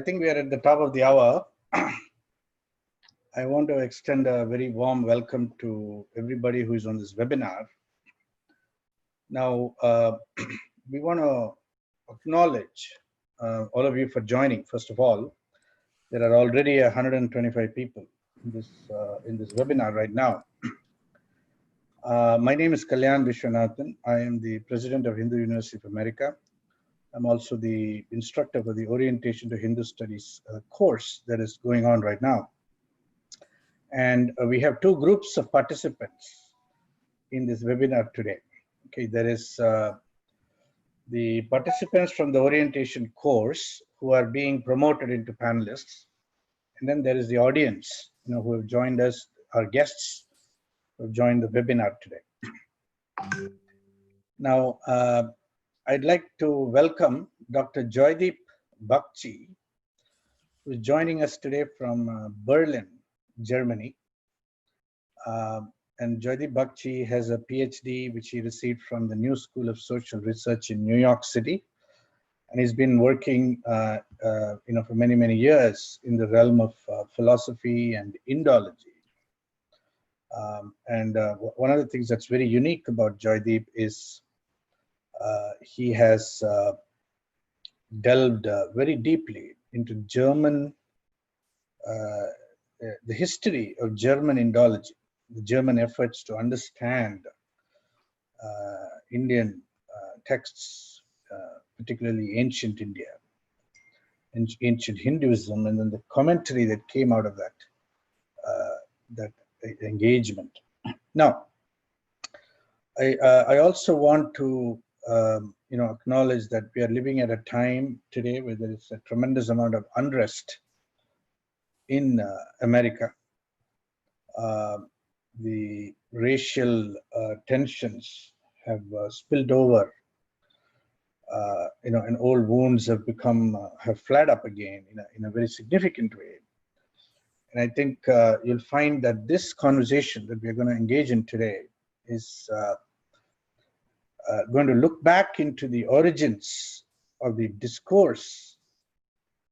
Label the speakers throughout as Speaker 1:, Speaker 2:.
Speaker 1: I think we are at the top of the hour. I want to extend a very warm welcome to everybody who is on this webinar. Now, we want to acknowledge all of you for joining. First of all, there are already 125 people in this webinar right now. My name is Kalyan Vishwanathan. I am the president of Hindu University of America. I'm also the instructor for the Orientation to Hindu Studies course that is going on right now. And we have two groups of participants in this webinar today. Okay, there is the participants from the orientation course who are being promoted into panelists. And then there is the audience, who have joined us, our guests who have joined the webinar today. Now, I'd like to welcome Dr. Joydeep Bakchi, who is joining us today from Berlin, Germany. And Joydeep Bakchi has a PhD, which he received from the New School of Social Research in New York City. And he's been working, for many, many years in the realm of philosophy and Indology. One of the things that's very unique about Joydeep is he has delved very deeply into German, the history of German Indology, the German efforts to understand Indian texts, particularly ancient India, and ancient Hinduism, and then the commentary that came out of that engagement. Now, I also want to acknowledge that we are living at a time today where there is a tremendous amount of unrest in America. The racial tensions have spilled over, and old wounds have flared up again in a very significant way. And I think you'll find that this conversation that we're going to engage in today is going to look back into the origins of the discourse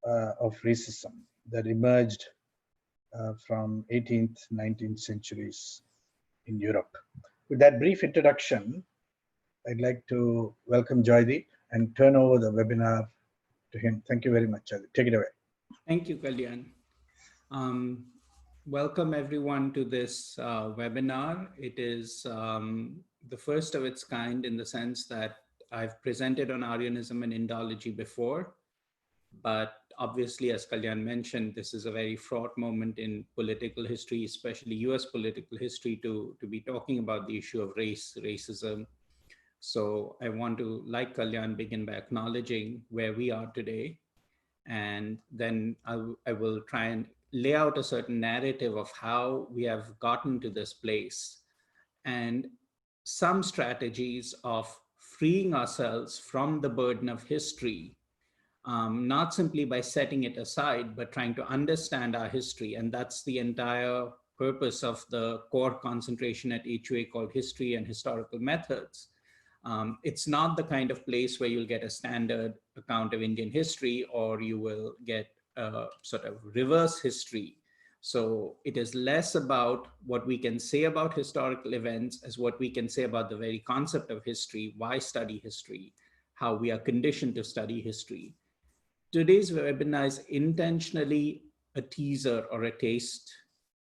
Speaker 1: of racism that emerged from 18th, 19th centuries in Europe. With that brief introduction, I'd like to welcome Joydeep and turn over the webinar to him. Thank you very much, Joydeep. Take it away.
Speaker 2: Thank you, Kalyan. Welcome everyone to this webinar. It is the first of its kind in the sense that I've presented on Aryanism and Indology before, but obviously, as Kalyan mentioned, this is a very fraught moment in political history, especially US political history, to be talking about the issue of racism. So I want to, like Kalyan, begin by acknowledging where we are today. And then I will try and lay out a certain narrative of how we have gotten to this place and some strategies of freeing ourselves from the burden of history, not simply by setting it aside, but trying to understand our history. And that's the entire purpose of the core concentration at HUA called History and Historical Methods. It's not the kind of place where you'll get a standard account of Indian history, or you will get a sort of reverse history. So it is less about what we can say about historical events as what we can say about the very concept of history, why study history, how we are conditioned to study history. Today's webinar is intentionally a teaser or a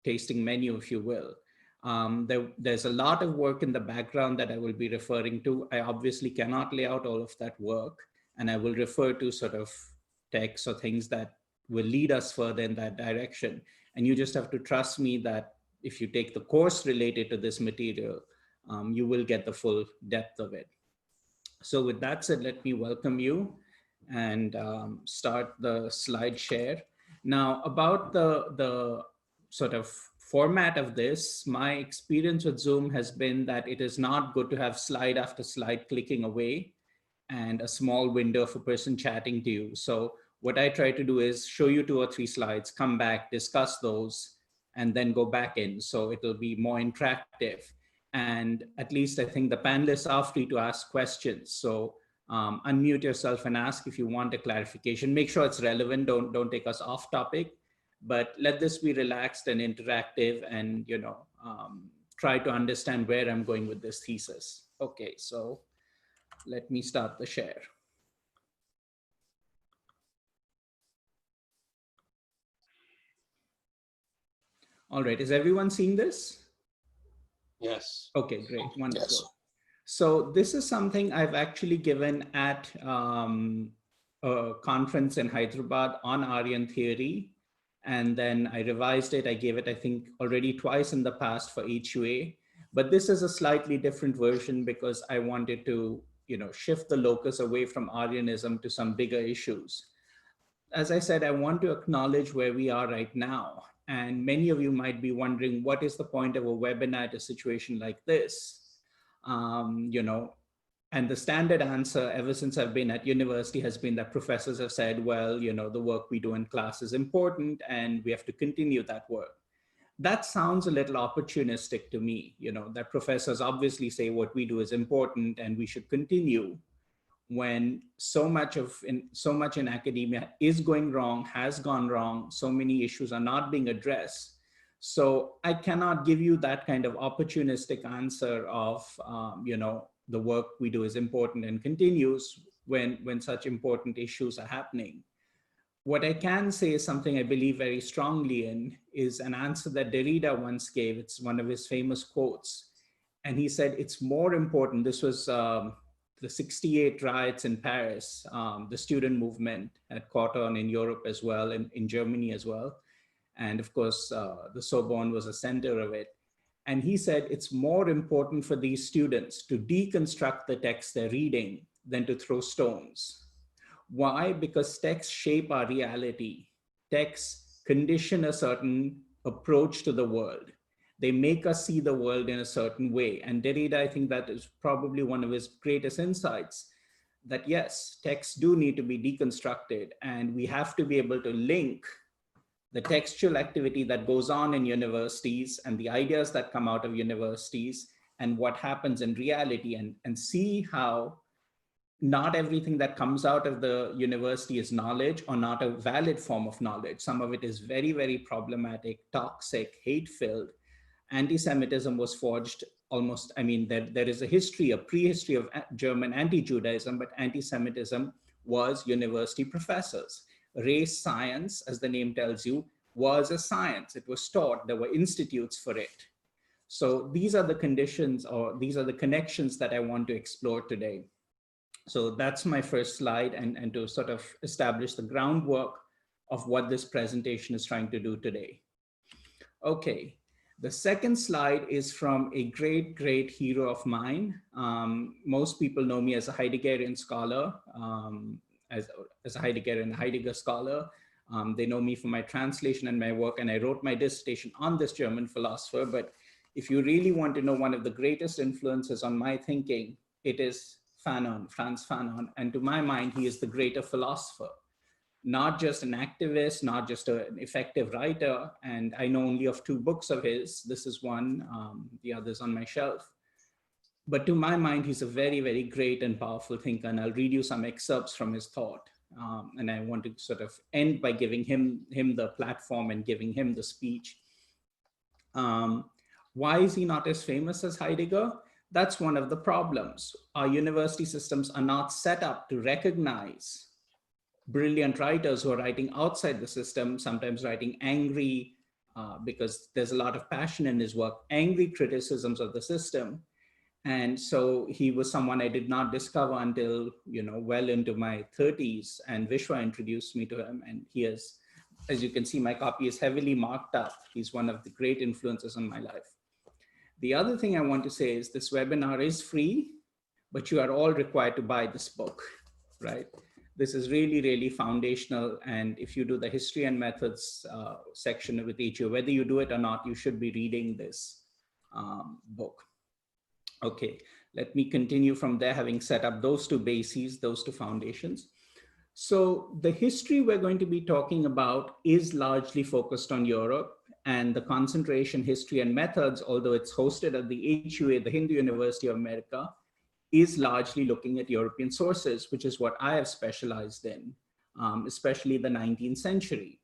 Speaker 2: tasting menu, if you will. There's a lot of work in the background that I will be referring to. I obviously cannot lay out all of that work, and I will refer to sort of texts or things that will lead us further in that direction. And you just have to trust me that if you take the course related to this material, you will get the full depth of it. So with that said, let me welcome you and start the slide share. Now, about the sort of format of this, my experience with Zoom has been that it is not good to have slide after slide clicking away and a small window of a person chatting to you. So what I try to do is show you 2 or 3 slides, come back, discuss those, and then go back in. So it'll be more interactive. And at least I think the panelists are free to ask questions. So Unmute yourself and ask if you want a clarification. Make sure it's relevant. Don't take us off topic, but let this be relaxed and interactive, and try to understand where I'm going with this thesis. Okay, so let me start the share. All right, is everyone seeing this?
Speaker 3: Yes.
Speaker 2: Okay, great, wonderful.
Speaker 3: Yes.
Speaker 2: So this is something I've actually given at a conference in Hyderabad on Aryan theory. And then I revised it. I gave it, I think, already twice in the past for HUA. But this is a slightly different version because I wanted to, shift the locus away from Aryanism to some bigger issues. As I said, I want to acknowledge where we are right now. And many of you might be wondering, what is the point of a webinar at a situation like this? And the standard answer ever since I've been at university has been that professors have said, well, the work we do in class is important and we have to continue that work. That sounds a little opportunistic to me, that professors obviously say what we do is important and we should continue, when so much in academia is going wrong, has gone wrong, so many issues are not being addressed. So I cannot give you that kind of opportunistic answer of, the work we do is important and continues when such important issues are happening. What I can say is something I believe very strongly in, is an answer that Derrida once gave. It's one of his famous quotes. And he said, it's more important. This was the 68 riots in Paris, the student movement had caught on in Europe as well, in Germany as well. And of course, the Sorbonne was a center of it. And he said, it's more important for these students to deconstruct the text they're reading than to throw stones. Why? Because texts shape our reality. Texts condition a certain approach to the world. They make us see the world in a certain way. And Derrida, I think that is probably one of his greatest insights, that yes, texts do need to be deconstructed, and we have to be able to link the textual activity that goes on in universities and the ideas that come out of universities and what happens in reality, and see how not everything that comes out of the university is knowledge, or not a valid form of knowledge. Some of it is very, very problematic, toxic, hate-filled. Anti-Semitism was forged almost, there is a history, a prehistory of German anti-Judaism, but anti-Semitism was university professors. Race science, as the name tells you, was a science. It was taught. There were institutes for it. So these are the conditions, or these are the connections that I want to explore today. So that's my first slide, and to sort of establish the groundwork of what this presentation is trying to do today. Okay, the second slide is from a great, great hero of mine. Most people know me as a Heideggerian scholar, as a Heidegger scholar. They know me for my translation and my work, and I wrote my dissertation on this German philosopher. But if you really want to know one of the greatest influences on my thinking, it is Fanon, Franz Fanon. And to my mind, he is the greater philosopher, not just an activist, not just an effective writer. And I know only of 2 books of his. This is one, the other's on my shelf. But to my mind, he's a very, very great and powerful thinker. And I'll read you some excerpts from his thought. And I want to sort of end by giving him the platform and giving him the speech. Why is he not as famous as Heidegger? That's one of the problems. Our university systems are not set up to recognize brilliant writers who are writing outside the system, sometimes writing angry, because there's a lot of passion in his work, angry criticisms of the system. And so he was someone I did not discover until, well into my 30s, and Vishwa introduced me to him. And he is, as you can see, my copy is heavily marked up. He's one of the great influences on my life. The other thing I want to say is this webinar is free, but you are all required to buy this book, right? This is really, really foundational. And if you do the history and methods section with HU, whether you do it or not, you should be reading this book. Okay, let me continue from there, having set up those 2 bases, those 2 foundations. So the history we're going to be talking about is largely focused on Europe, and the concentration, history and methods, although it's hosted at the HUA, the Hindu University of America, is largely looking at European sources, which is what I have specialized in, especially the 19th century.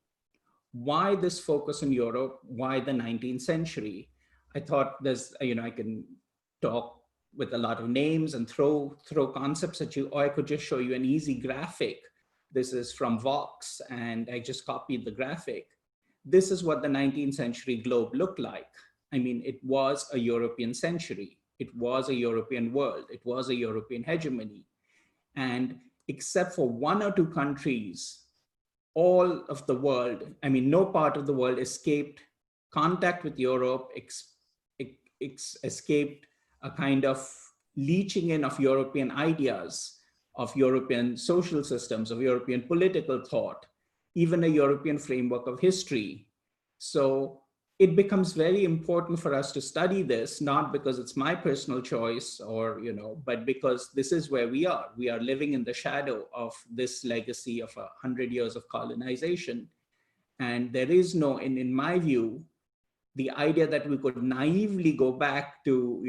Speaker 2: Why this focus on Europe? Why the 19th century? I thought I can talk with a lot of names and throw concepts at you, or I could just show you an easy graphic. This is from Vox, and I just copied the graphic. This is what the 19th century globe looked like. I mean, it was a European century. It was a European world. It was a European hegemony. And except for one or two countries, all of the world, I mean, no part of the world escaped contact with Europe, escaped a kind of leeching in of European ideas, of European social systems, of European political thought, even a European framework of history. So it becomes very important for us to study this, not because it's my personal choice but because this is where we are. We are living in the shadow of this legacy of 100 years of colonization. And there is no, in my view, the idea that we could naively go back to,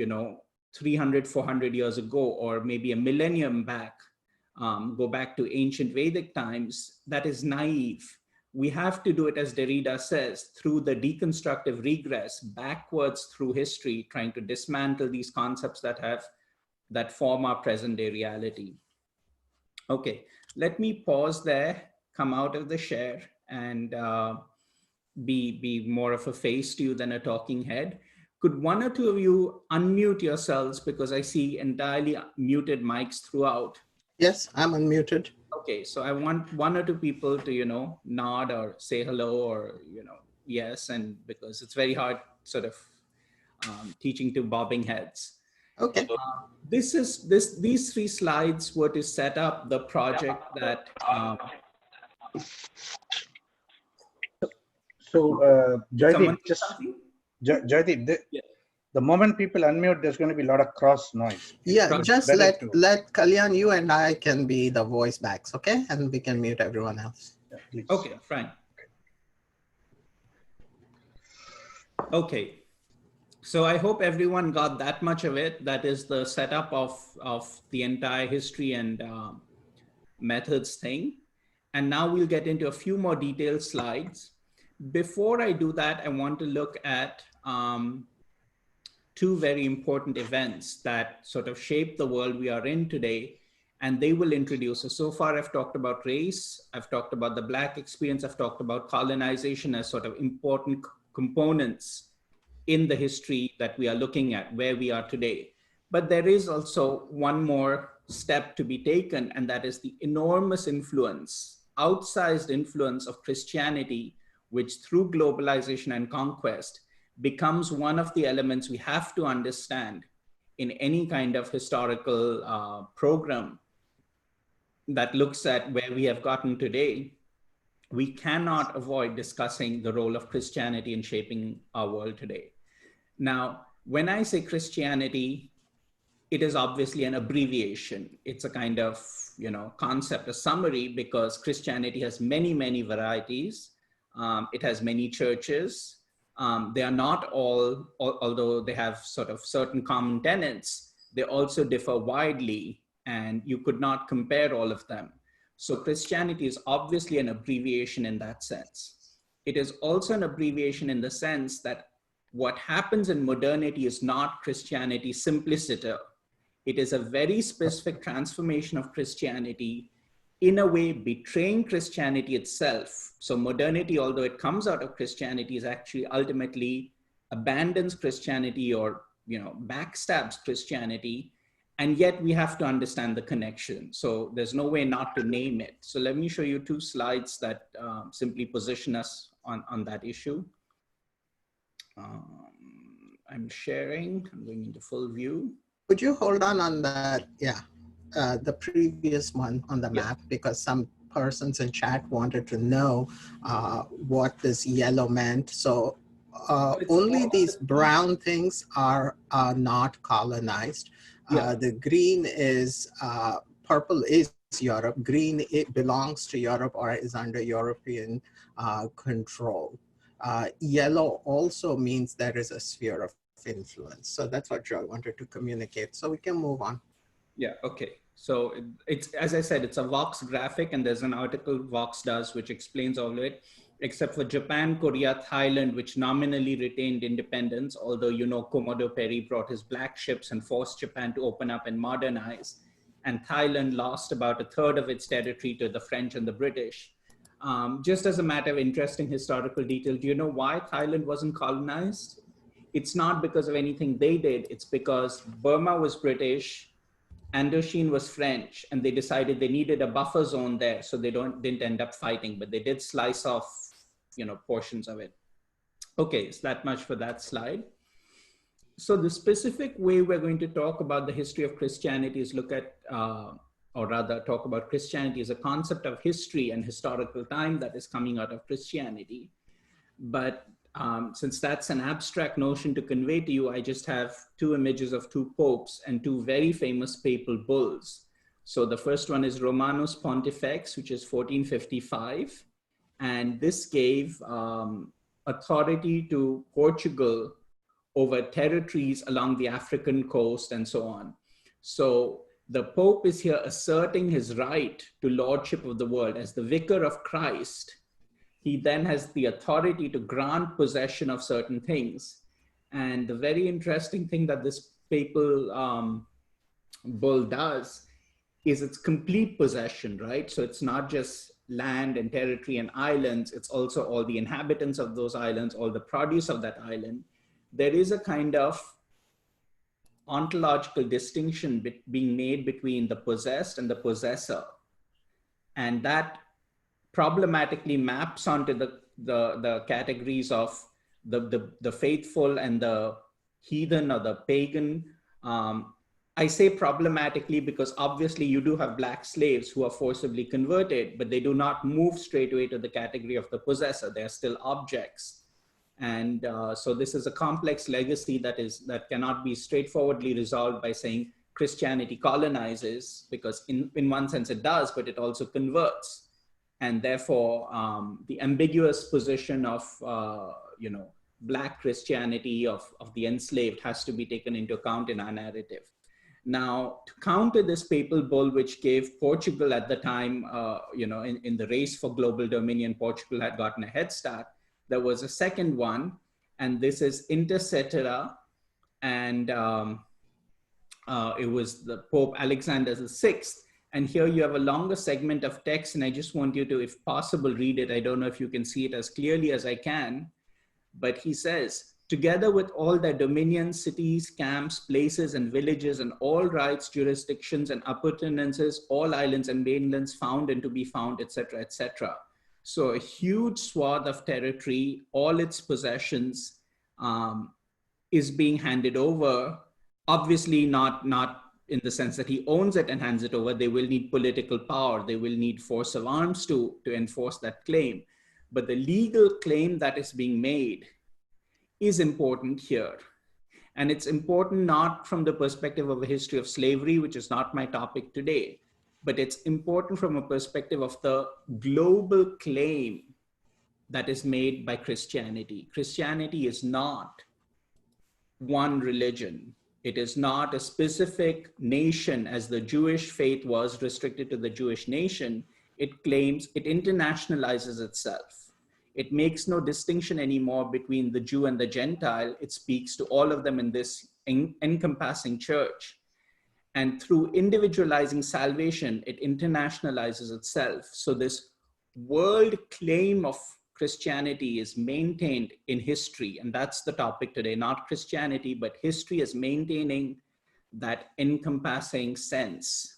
Speaker 2: 300, 400 years ago, or maybe a millennium back, go back to ancient Vedic times, that is naive. We have to do it, as Derrida says, through the deconstructive regress, backwards through history, trying to dismantle these concepts that form our present day reality. Okay, let me pause there, come out of the share, and be more of a face to you than a talking head. Could one or two of you unmute yourselves, because I see entirely muted mics throughout.
Speaker 4: Yes, I'm unmuted.
Speaker 2: Okay, so I want one or two people to, nod or say hello or, yes, and because it's very hard sort of teaching to bobbing heads.
Speaker 4: Okay.
Speaker 2: These three slides were to set up the project that.
Speaker 1: Jaideep, the moment people unmute, there's going to be a lot of cross noise.
Speaker 4: Yeah, just let Kalyan, you and I can be the voice backs, okay? And we can mute everyone else.
Speaker 1: Yeah,
Speaker 2: okay, fine. Okay. So I hope everyone got that much of it. That is the setup of the entire history and methods thing. And now we'll get into a few more detailed slides. Before I do that, I want to look at two very important events that sort of shape the world we are in today, and they will introduce us. So far, I've talked about race, I've talked about the Black experience, I've talked about colonization as sort of important components in the history that we are looking at, where we are today. But there is also one more step to be taken, and that is the enormous influence, outsized influence of Christianity, which through globalization and conquest becomes one of the elements we have to understand in any kind of historical program that looks at where we have gotten today. We cannot avoid discussing the role of Christianity in shaping our world today. Now, when I say Christianity, it is obviously an abbreviation. It's a kind of concept, a summary, because Christianity has many, many varieties. It has many churches. They are not all, although they have sort of certain common tenets, they also differ widely, and you could not compare all of them. So Christianity is obviously an abbreviation in that sense. It is also an abbreviation in the sense that what happens in modernity is not Christianity simpliciter. It is a very specific transformation of Christianity, in a way betraying Christianity itself. So modernity, although it comes out of Christianity, is actually ultimately abandons Christianity or backstabs Christianity, and yet we have to understand the connection. So there's no way not to name it. So let me show you two slides that simply position us on that issue. I'm sharing, I'm going into full view.
Speaker 4: Could you hold on that? Yeah. The previous one on the map, because some persons in chat wanted to know what this yellow meant. So only these brown things are not colonized. The green is, purple is Europe. Green, it belongs to Europe or is under European control. Yellow also means there is a sphere of influence. So that's what Joy wanted to communicate. So we can move on.
Speaker 2: Yeah, okay. So it's, as I said, it's a Vox graphic, and there's an article Vox does which explains all of it, except for Japan, Korea, Thailand, which nominally retained independence, although, you know, Commodore Perry brought his black ships and forced Japan to open up and modernize. And Thailand lost about a third of its territory to the French and the British. Just as a matter of interesting historical detail, do you know why Thailand wasn't colonized? It's not because of anything they did. It's because Burma was British, Indochine was French, and they decided they needed a buffer zone there, so they didn't end up fighting, but they did slice off, you know, portions of it. Okay, so that much for that slide. So the specific way we're going to talk about the history of Christianity is look at, or rather talk about Christianity as a concept of history and historical time that is coming out of Christianity. But since that's an abstract notion to convey to you, I just have two images of two popes and two very famous papal bulls. So the first one is Romanus Pontifex, which is 1455. And this gave authority to Portugal over territories along the African coast and so on. So the Pope is here asserting his right to lordship of the world as the vicar of Christ. He then has the authority to grant possession of certain things. And the very interesting thing that this papal bull does is it's complete possession, right? So it's not just land and territory and islands, it's also all the inhabitants of those islands, all the produce of that island. There is a kind of ontological distinction being made between the possessed and the possessor. And that problematically maps onto the categories of the faithful and the heathen or the pagan. I say problematically because obviously you do have black slaves who are forcibly converted, but they do not move straight away to the category of the possessor. They're still objects. And so this is a complex legacy that cannot be straightforwardly resolved by saying Christianity colonizes, because in one sense it does, but it also converts. And therefore, the ambiguous position of, you know, Black Christianity of the enslaved has to be taken into account in our narrative. Now, to counter this papal bull, which gave Portugal at the time, you know, in the race for global dominion, Portugal had gotten a head start. There was a second one, and this is Inter Cetera, and it was the Pope Alexander VI. And here you have a longer segment of text, and I just want you to, if possible, read it. I don't know if you can see it as clearly as I can, but he says, together with all their dominions, cities, camps, places, and villages, and all rights, jurisdictions, and appurtenances, all islands and mainlands found and to be found, etc., etc. So a huge swath of territory, all its possessions, is being handed over. Obviously not in the sense that he owns it and hands it over. They will need political power. They will need force of arms to enforce that claim. But the legal claim that is being made is important here. And it's important not from the perspective of a history of slavery, which is not my topic today, but it's important from a perspective of the global claim that is made by Christianity. Christianity is not one religion. It is not a specific nation as the Jewish faith was restricted to the Jewish nation. It claims, it internationalizes itself. It makes no distinction anymore between the Jew and the Gentile. It speaks to all of them in this encompassing church. And through individualizing salvation, it internationalizes itself. So this world claim of Christianity is maintained in history. And that's the topic today, not Christianity, but history is maintaining that encompassing sense.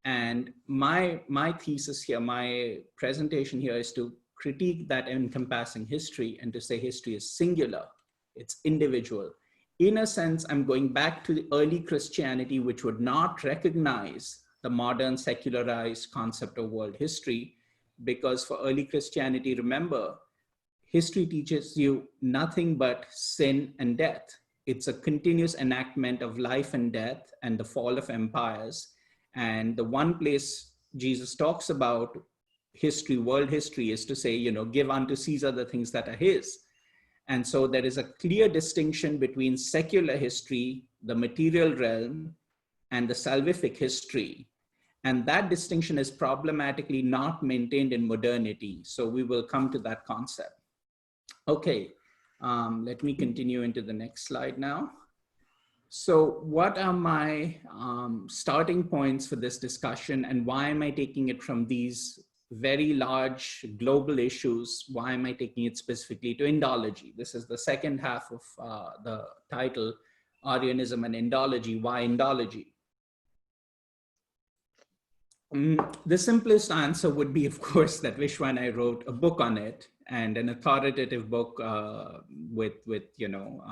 Speaker 2: And my thesis here, my presentation here is to critique that encompassing history and to say history is singular, it's individual. In a sense, I'm going back to the early Christianity, which would not recognize the modern secularized concept of world history, because for early Christianity, remember, history teaches you nothing but sin and death. It's a continuous enactment of life and death and the fall of empires. And the one place Jesus talks about history, world history, is to say, you know, give unto Caesar the things that are his. And so there is a clear distinction between secular history, the material realm, and the salvific history. And that distinction is problematically not maintained in modernity. So we will come to that concept. Okay, let me continue into the next slide now. So what are my starting points for this discussion, and why am I taking it from these very large global issues? Why am I taking it specifically to Indology? This is the second half of the title, Aryanism and Indology. Why Indology? The simplest answer would be, of course, that Vishwa and I wrote a book on it, and an authoritative book with you know,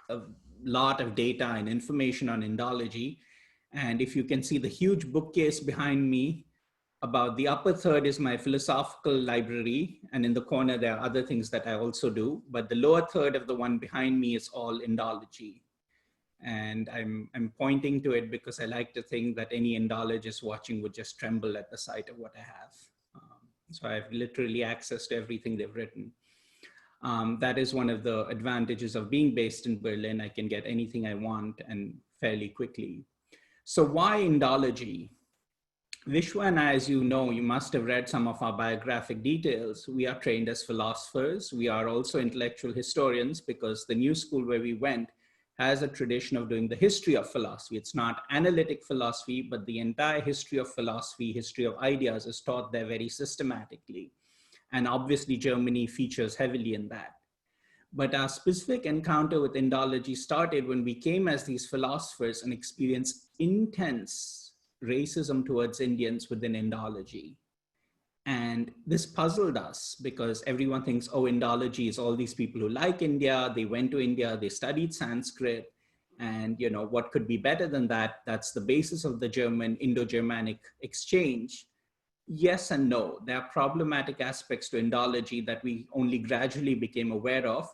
Speaker 2: a lot of data and information on Indology. And if you can see the huge bookcase behind me, about the upper third is my philosophical library, and in the corner there are other things that I also do, but the lower third of the one behind me is all Indology. And I'm pointing to it because I like to think that any Indologist watching would just tremble at the sight of what I have. So I have literally access to everything they've written. That is one of the advantages of being based in Berlin. I can get anything I want and fairly quickly. So why Indology? Vishwa and I, as you know, you must have read some of our biographic details. We are trained as philosophers. We are also intellectual historians, because the new school where we went has a tradition of doing the history of philosophy. It's not analytic philosophy, but the entire history of philosophy, history of ideas is taught there very systematically. And obviously Germany features heavily in that. But our specific encounter with Indology started when we came as these philosophers and experienced intense racism towards Indians within Indology. And this puzzled us, because everyone thinks, oh, Indology is all these people who like India, they went to India, they studied Sanskrit, and you know, what could be better than that? That's the basis of the Indo-Germanic exchange. Yes and no. There are problematic aspects to Indology that we only gradually became aware of.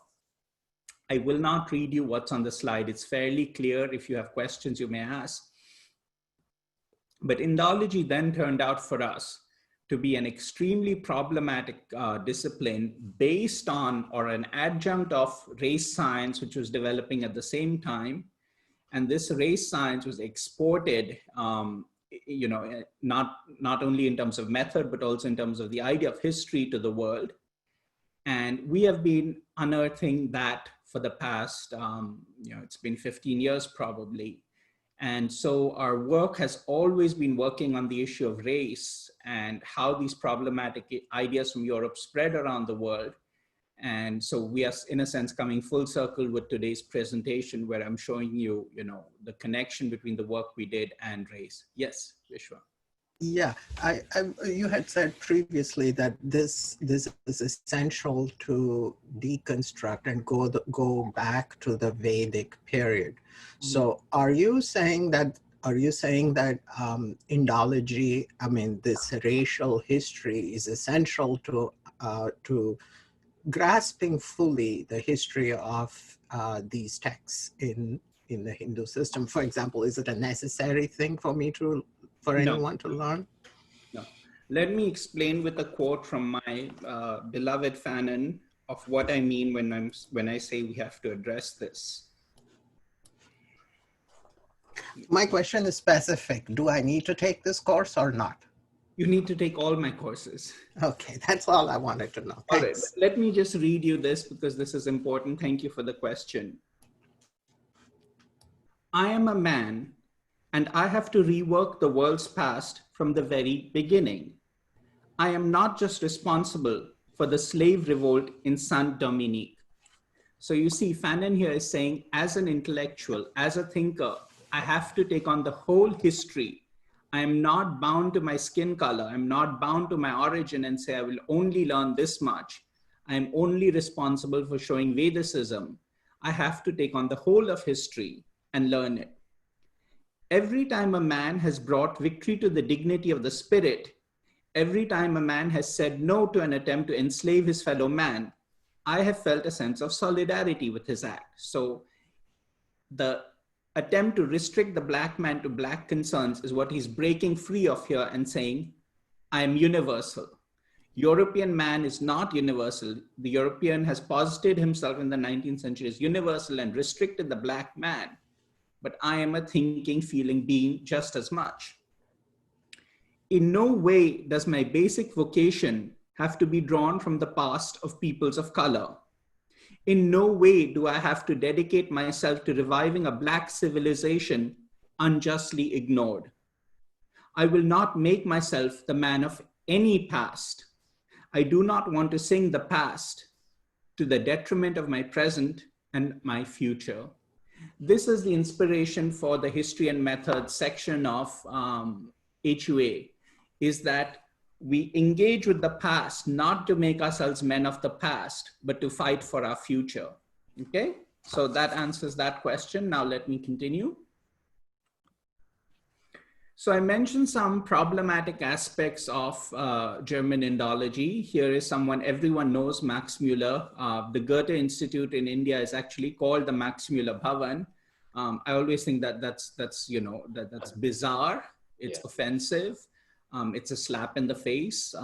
Speaker 2: I will not read you what's on the slide. It's fairly clear. If you have questions, you may ask. But Indology then turned out for us to be an extremely problematic discipline based on, or an adjunct of, race science, which was developing at the same time. And this race science was exported, you know, not only in terms of method, but also in terms of the idea of history to the world. And we have been unearthing that for the past, you know, it's been 15 years probably. And so our work has always been working on the issue of race and how these problematic ideas from Europe spread around the world. And so we are, in a sense, coming full circle with today's presentation, where I'm showing you, you know, the connection between the work we did and race. Yes, Vishwa.
Speaker 4: Yeah, you had said previously that this is essential to deconstruct and go back to the Vedic period. So are you saying that Indology, I mean, this racial history, is essential to grasping fully the history of these texts in the Hindu system? For example, is it a necessary thing for anyone to learn?
Speaker 2: No. Let me explain with a quote from my beloved Fanon of what I mean when I say we have to address this.
Speaker 4: My question is specific. Do I need to take this course or not?
Speaker 2: You need to take all my courses.
Speaker 4: Okay, that's all I wanted to know. Thanks.
Speaker 2: All right, let me just read you this, because this is important. Thank you for the question. I am a man, and I have to rework the world's past from the very beginning. I am not just responsible for the slave revolt in Saint Dominique. So you see, Fanon here is saying, as an intellectual, as a thinker, I have to take on the whole history. I am not bound to my skin color. I'm not bound to my origin and say, I will only learn this much. I am only responsible for showing Vedicism. I have to take on the whole of history and learn it. Every time a man has brought victory to the dignity of the spirit, every time a man has said no to an attempt to enslave his fellow man, I have felt a sense of solidarity with his act. So the attempt to restrict the black man to black concerns is what he's breaking free of here and saying, I am universal. European man is not universal. The European has posited himself in the 19th century as universal and restricted the black man. but I am a thinking, feeling being just as much. In no way does my basic vocation have to be drawn from the past of peoples of color. In no way do I have to dedicate myself to reviving a Black civilization unjustly ignored. I will not make myself the man of any past. I do not want to sing the past to the detriment of my present and my future. This is the inspiration for the history and methods section of HUA, is that we engage with the past, not to make ourselves men of the past, but to fight for our future. Okay, so that answers that question. Now let me continue. So I mentioned some problematic aspects of German Indology. Here is someone everyone knows, Max Muller. The Goethe Institute in India is actually called the Max Muller Bhavan. I always think that that's bizarre. It's offensive. It's a slap in the face,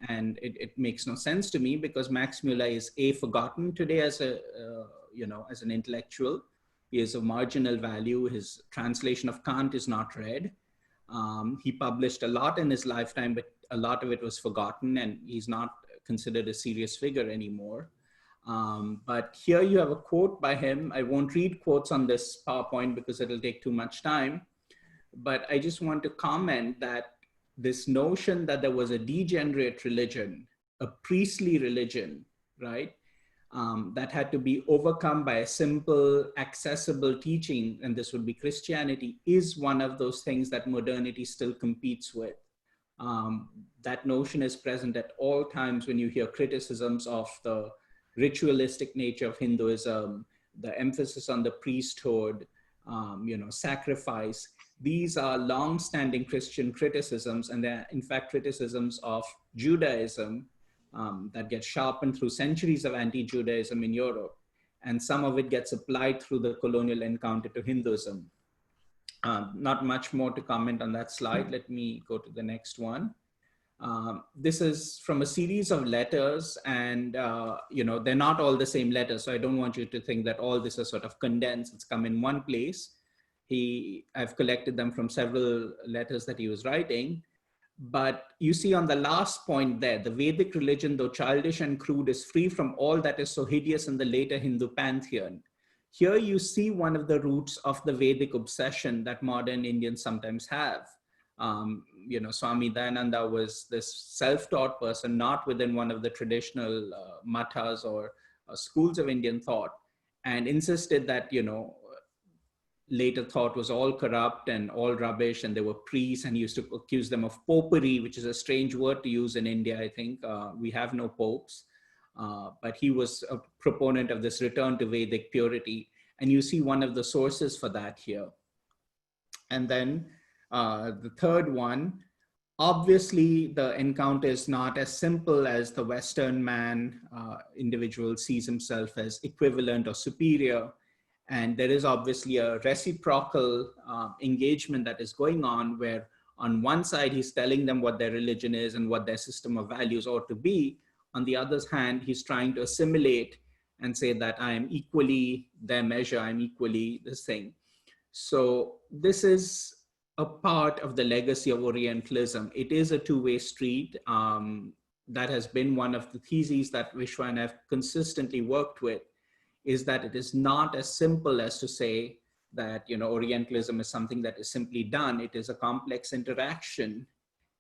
Speaker 2: and it makes no sense to me, because Max Muller is forgotten today as as an intellectual. He is of marginal value. His translation of Kant is not read. He published a lot in his lifetime, but a lot of it was forgotten, and he's not considered a serious figure anymore. But here you have a quote by him. I won't read quotes on this PowerPoint because it'll take too much time. But I just want to comment that this notion that there was a degenerate religion, a priestly religion, right? That had to be overcome by a simple, accessible teaching, and this would be Christianity, is one of those things that modernity still competes with. That notion is present at all times when you hear criticisms of the ritualistic nature of Hinduism, the emphasis on the priesthood, sacrifice. These are long-standing Christian criticisms, and they're in fact criticisms of Judaism, that gets sharpened through centuries of anti-Judaism in Europe. And some of it gets applied through the colonial encounter to Hinduism. Not much more to comment on that slide. Let me go to the next one. This is from a series of letters, and they're not all the same letters. So I don't want you to think that all this is sort of condensed. It's come in one place. I've collected them from several letters that he was writing. But you see on the last point there, the Vedic religion, though childish and crude, is free from all that is so hideous in the later Hindu pantheon. Here you see one of the roots of the Vedic obsession that modern Indians sometimes have. Swami Dayananda was this self-taught person, not within one of the traditional mathas or schools of Indian thought, and insisted that, later thought was all corrupt and all rubbish, and they were priests, and he used to accuse them of popery, which is a strange word to use in India, I think. We have no popes, but he was a proponent of this return to Vedic purity. And you see one of the sources for that here. And then the third one, obviously the encounter is not as simple as the Western man individual sees himself as equivalent or superior. And there is obviously a reciprocal engagement that is going on, where on one side, he's telling them what their religion is and what their system of values ought to be. On the other hand, he's trying to assimilate and say that I am equally their measure, I'm equally this thing. So this is a part of the legacy of Orientalism. It is a two-way street. That has been one of the theses that Vishwa and I have consistently worked with, is that it is not as simple as to say that, Orientalism is something that is simply done. It is a complex interaction,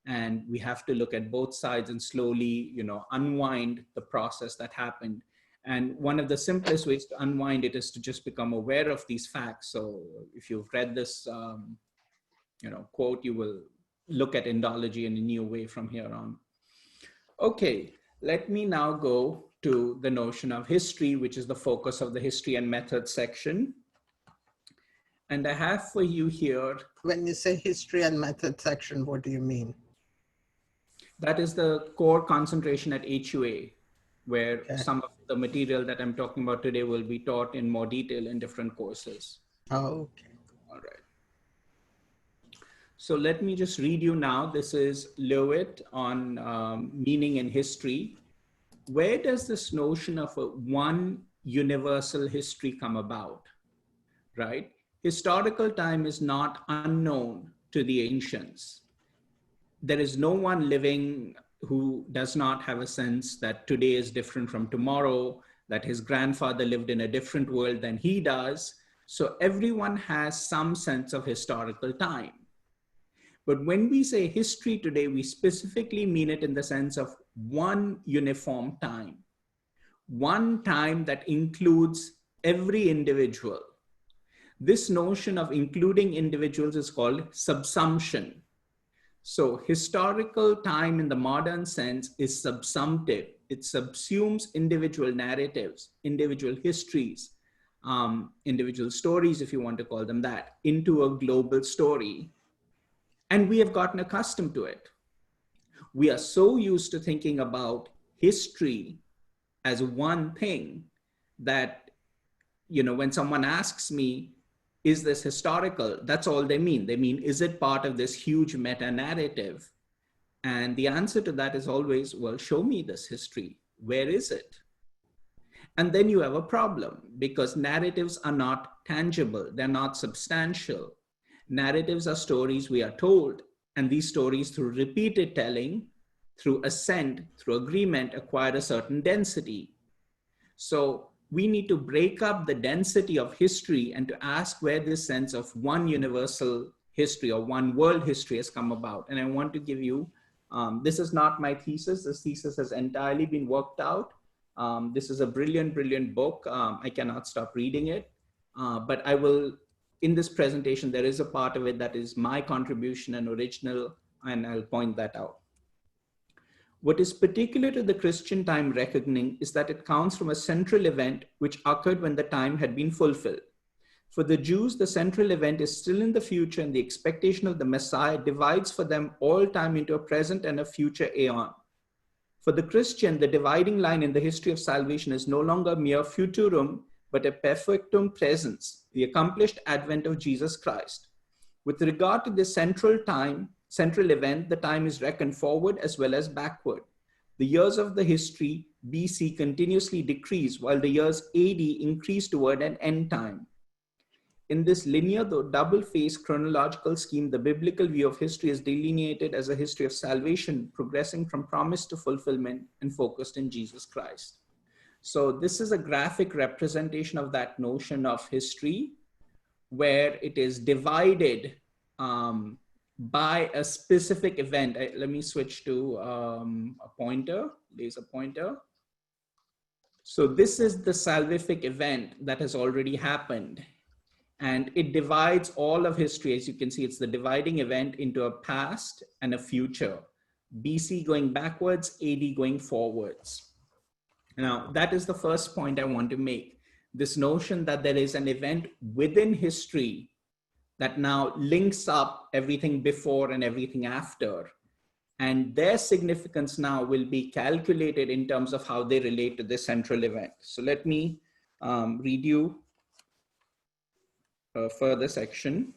Speaker 2: and we have to look at both sides and slowly, unwind the process that happened. And one of the simplest ways to unwind it is to just become aware of these facts. So if you've read this, quote, you will look at Indology in a new way from here on. Okay, let me now go to the notion of history, which is the focus of the history and methods section. And I have for you here.
Speaker 4: When you say history and method section, what do you mean?
Speaker 2: That is the core concentration at HUA, where some of the material that I'm talking about today will be taught in more detail in different courses.
Speaker 4: Oh, okay.
Speaker 2: All right. So let me just read you now. This is Lewitt on meaning in history. Where does this notion of a one universal history come about, right? historical time is not unknown to the ancients. There is no one living who does not have a sense that today is different from tomorrow, that his grandfather lived in a different world than he does. So everyone has some sense of historical time. But when we say history today, we specifically mean it in the sense of one uniform time, one time that includes every individual. This notion of including individuals is called subsumption. So historical time in the modern sense is subsumptive. It subsumes individual narratives, individual histories, individual stories, if you want to call them that, into a global story. And we have gotten accustomed to it. We are so used to thinking about history as one thing that, you know, when someone asks me, is this historical? That's all they mean. They mean, is it part of this huge meta narrative? And the answer to that is always, well, show me this history. Where is it? And then you have a problem because narratives are not tangible. They're not substantial. Narratives are stories we are told. And these stories, through repeated telling, through assent, through agreement, acquire a certain density. So we need to break up the density of history and to ask where this sense of one universal history or one world history has come about. And I want to give you, this is not my thesis. This thesis has entirely been worked out. This is a brilliant, brilliant book. I cannot stop reading it. But I will, in this presentation, there is a part of it that is my contribution and original, and I'll point that out. What is particular to the Christian time reckoning is that it counts from a central event which occurred when the time had been fulfilled. For the Jews, the central event is still in the future, and the expectation of the Messiah divides for them all time into a present and a future aeon. For the Christian, the dividing line in the history of salvation is no longer mere futurum, but a perfectum presens, the accomplished advent of Jesus Christ. With regard to this central event, the time is reckoned forward as well as backward. The years of the history BC continuously decrease, while the years AD increase toward an end time. In this linear, though double-faced chronological scheme, the biblical view of history is delineated as a history of salvation, progressing from promise to fulfillment and focused in Jesus Christ. So this is a graphic representation of that notion of history, where it is divided by a specific event. Let me switch to a pointer, laser pointer. So this is the salvific event that has already happened. And it divides all of history. As you can see, it's the dividing event into a past and a future. BC going backwards, AD going forwards. Now, that is the first point I want to make. This notion that there is an event within history that now links up everything before and everything after. And their significance now will be calculated in terms of how they relate to this central event. So let me read you a further section.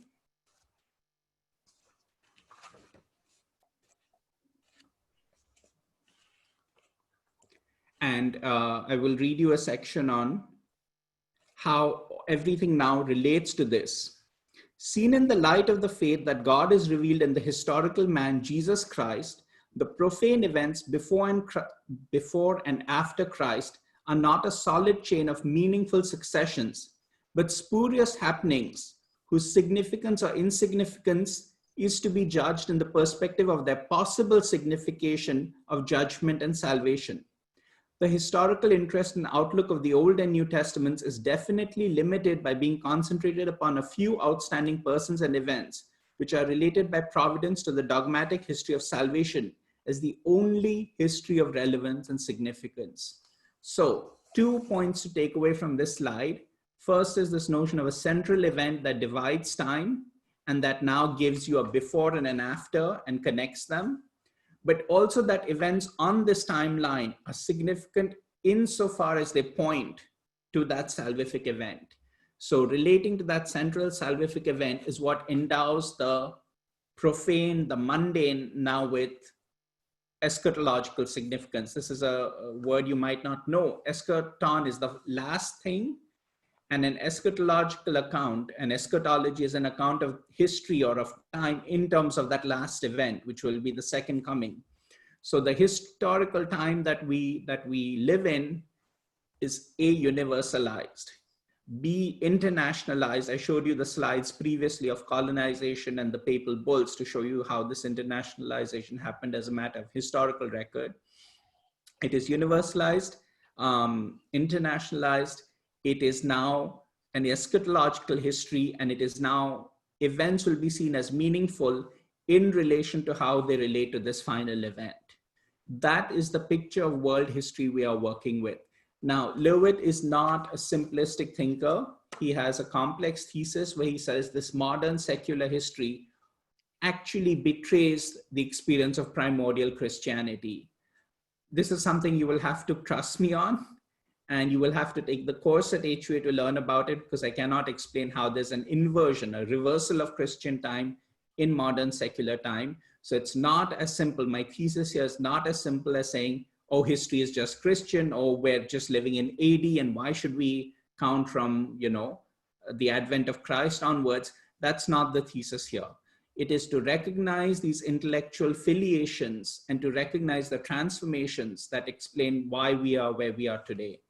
Speaker 2: And I will read you a section on how everything now relates to this. Seen in the light of the faith that God is revealed in the historical man, Jesus Christ, the profane events before and after Christ are not a solid chain of meaningful successions, but spurious happenings whose significance or insignificance is to be judged in the perspective of their possible signification of judgment and salvation. The historical interest and outlook of the Old and New Testaments is definitely limited by being concentrated upon a few outstanding persons and events, which are related by providence to the dogmatic history of salvation as the only history of relevance and significance. So, 2 points to take away from this slide. First is this notion of a central event that divides time and that now gives you a before and an after and connects them. But also that events on this timeline are significant insofar as they point to that salvific event. So relating to that central salvific event is what endows the profane, the mundane now with eschatological significance. This is a word you might not know. Eschaton is the last thing, and an eschatological account. And eschatology is an account of history or of time in terms of that last event, which will be the second coming. So the historical time that we live in is A, universalized, B, internationalized. I showed you the slides previously of colonization and the papal bulls to show you how this internationalization happened as a matter of historical record. It is universalized, internationalized. It is now an eschatological history, and it is now, events will be seen as meaningful in relation to how they relate to this final event. That is the picture of world history we are working with. Now, Lewitt is not a simplistic thinker. He has a complex thesis where he says this modern secular history actually betrays the experience of primordial Christianity. This is something you will have to trust me on, and you will have to take the course at HUA to learn about it, because I cannot explain how there's an inversion, a reversal of Christian time in modern secular time. So it's not as simple. My thesis here is not as simple as saying, oh, history is just Christian, or we're just living in AD, and why should we count from, you know, the advent of Christ onwards? That's not the thesis here. It is to recognize these intellectual filiations and to recognize the transformations that explain why we are where we are today.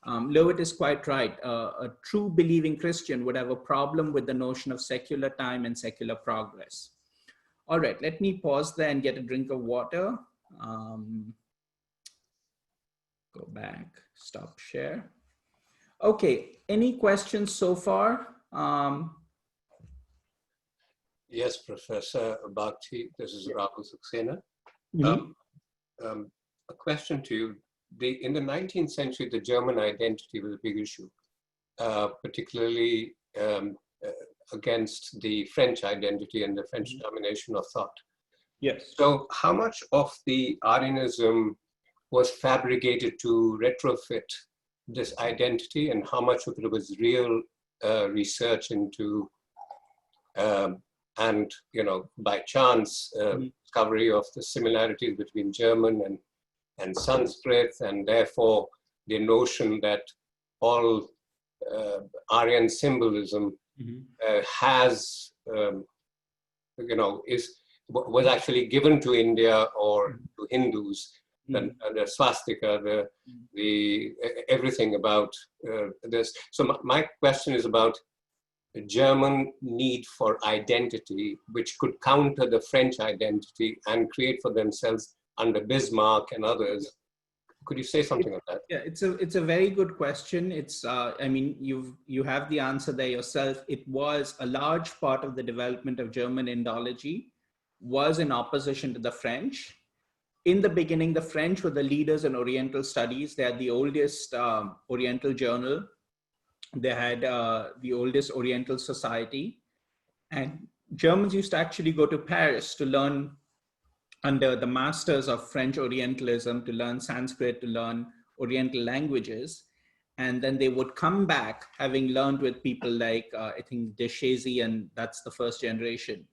Speaker 2: Lewitt is quite right. A true believing Christian would have a problem with the notion of secular time and secular progress. All right, let me pause there and get a drink of water. Go back, stop share. Okay, any questions so far?
Speaker 3: Yes, Professor Bhakti, this is Rahul Saxena. A question to you. In the 19th century, the German identity was a big issue, particularly against the French identity and the French domination of thought.
Speaker 2: Yes.
Speaker 3: So how much of the Aryanism was fabricated to retrofit this identity, and how much of it was real research into and, you know, by chance discovery of the similarities between German and Sanskrit, and therefore the notion that all Aryan symbolism has, you know, was actually given to India or to Hindus, and the swastika, the everything about this. So my question is about the German need for identity, which could counter the French identity and create for themselves under Bismarck and others. Could you say something about that?
Speaker 2: Yeah, it's a very good question. It's I mean, you have the answer there yourself. It was a large part of the development of German Indology was in opposition to the French. In the beginning, the French were the leaders in Oriental studies. They had the oldest Oriental journal. They had the oldest Oriental society. And Germans used to actually go to Paris to learn under the masters of French Orientalism, to learn Sanskrit, to learn Oriental languages. And then they would come back having learned with people like, I think, Deschazy, and that's the first generation.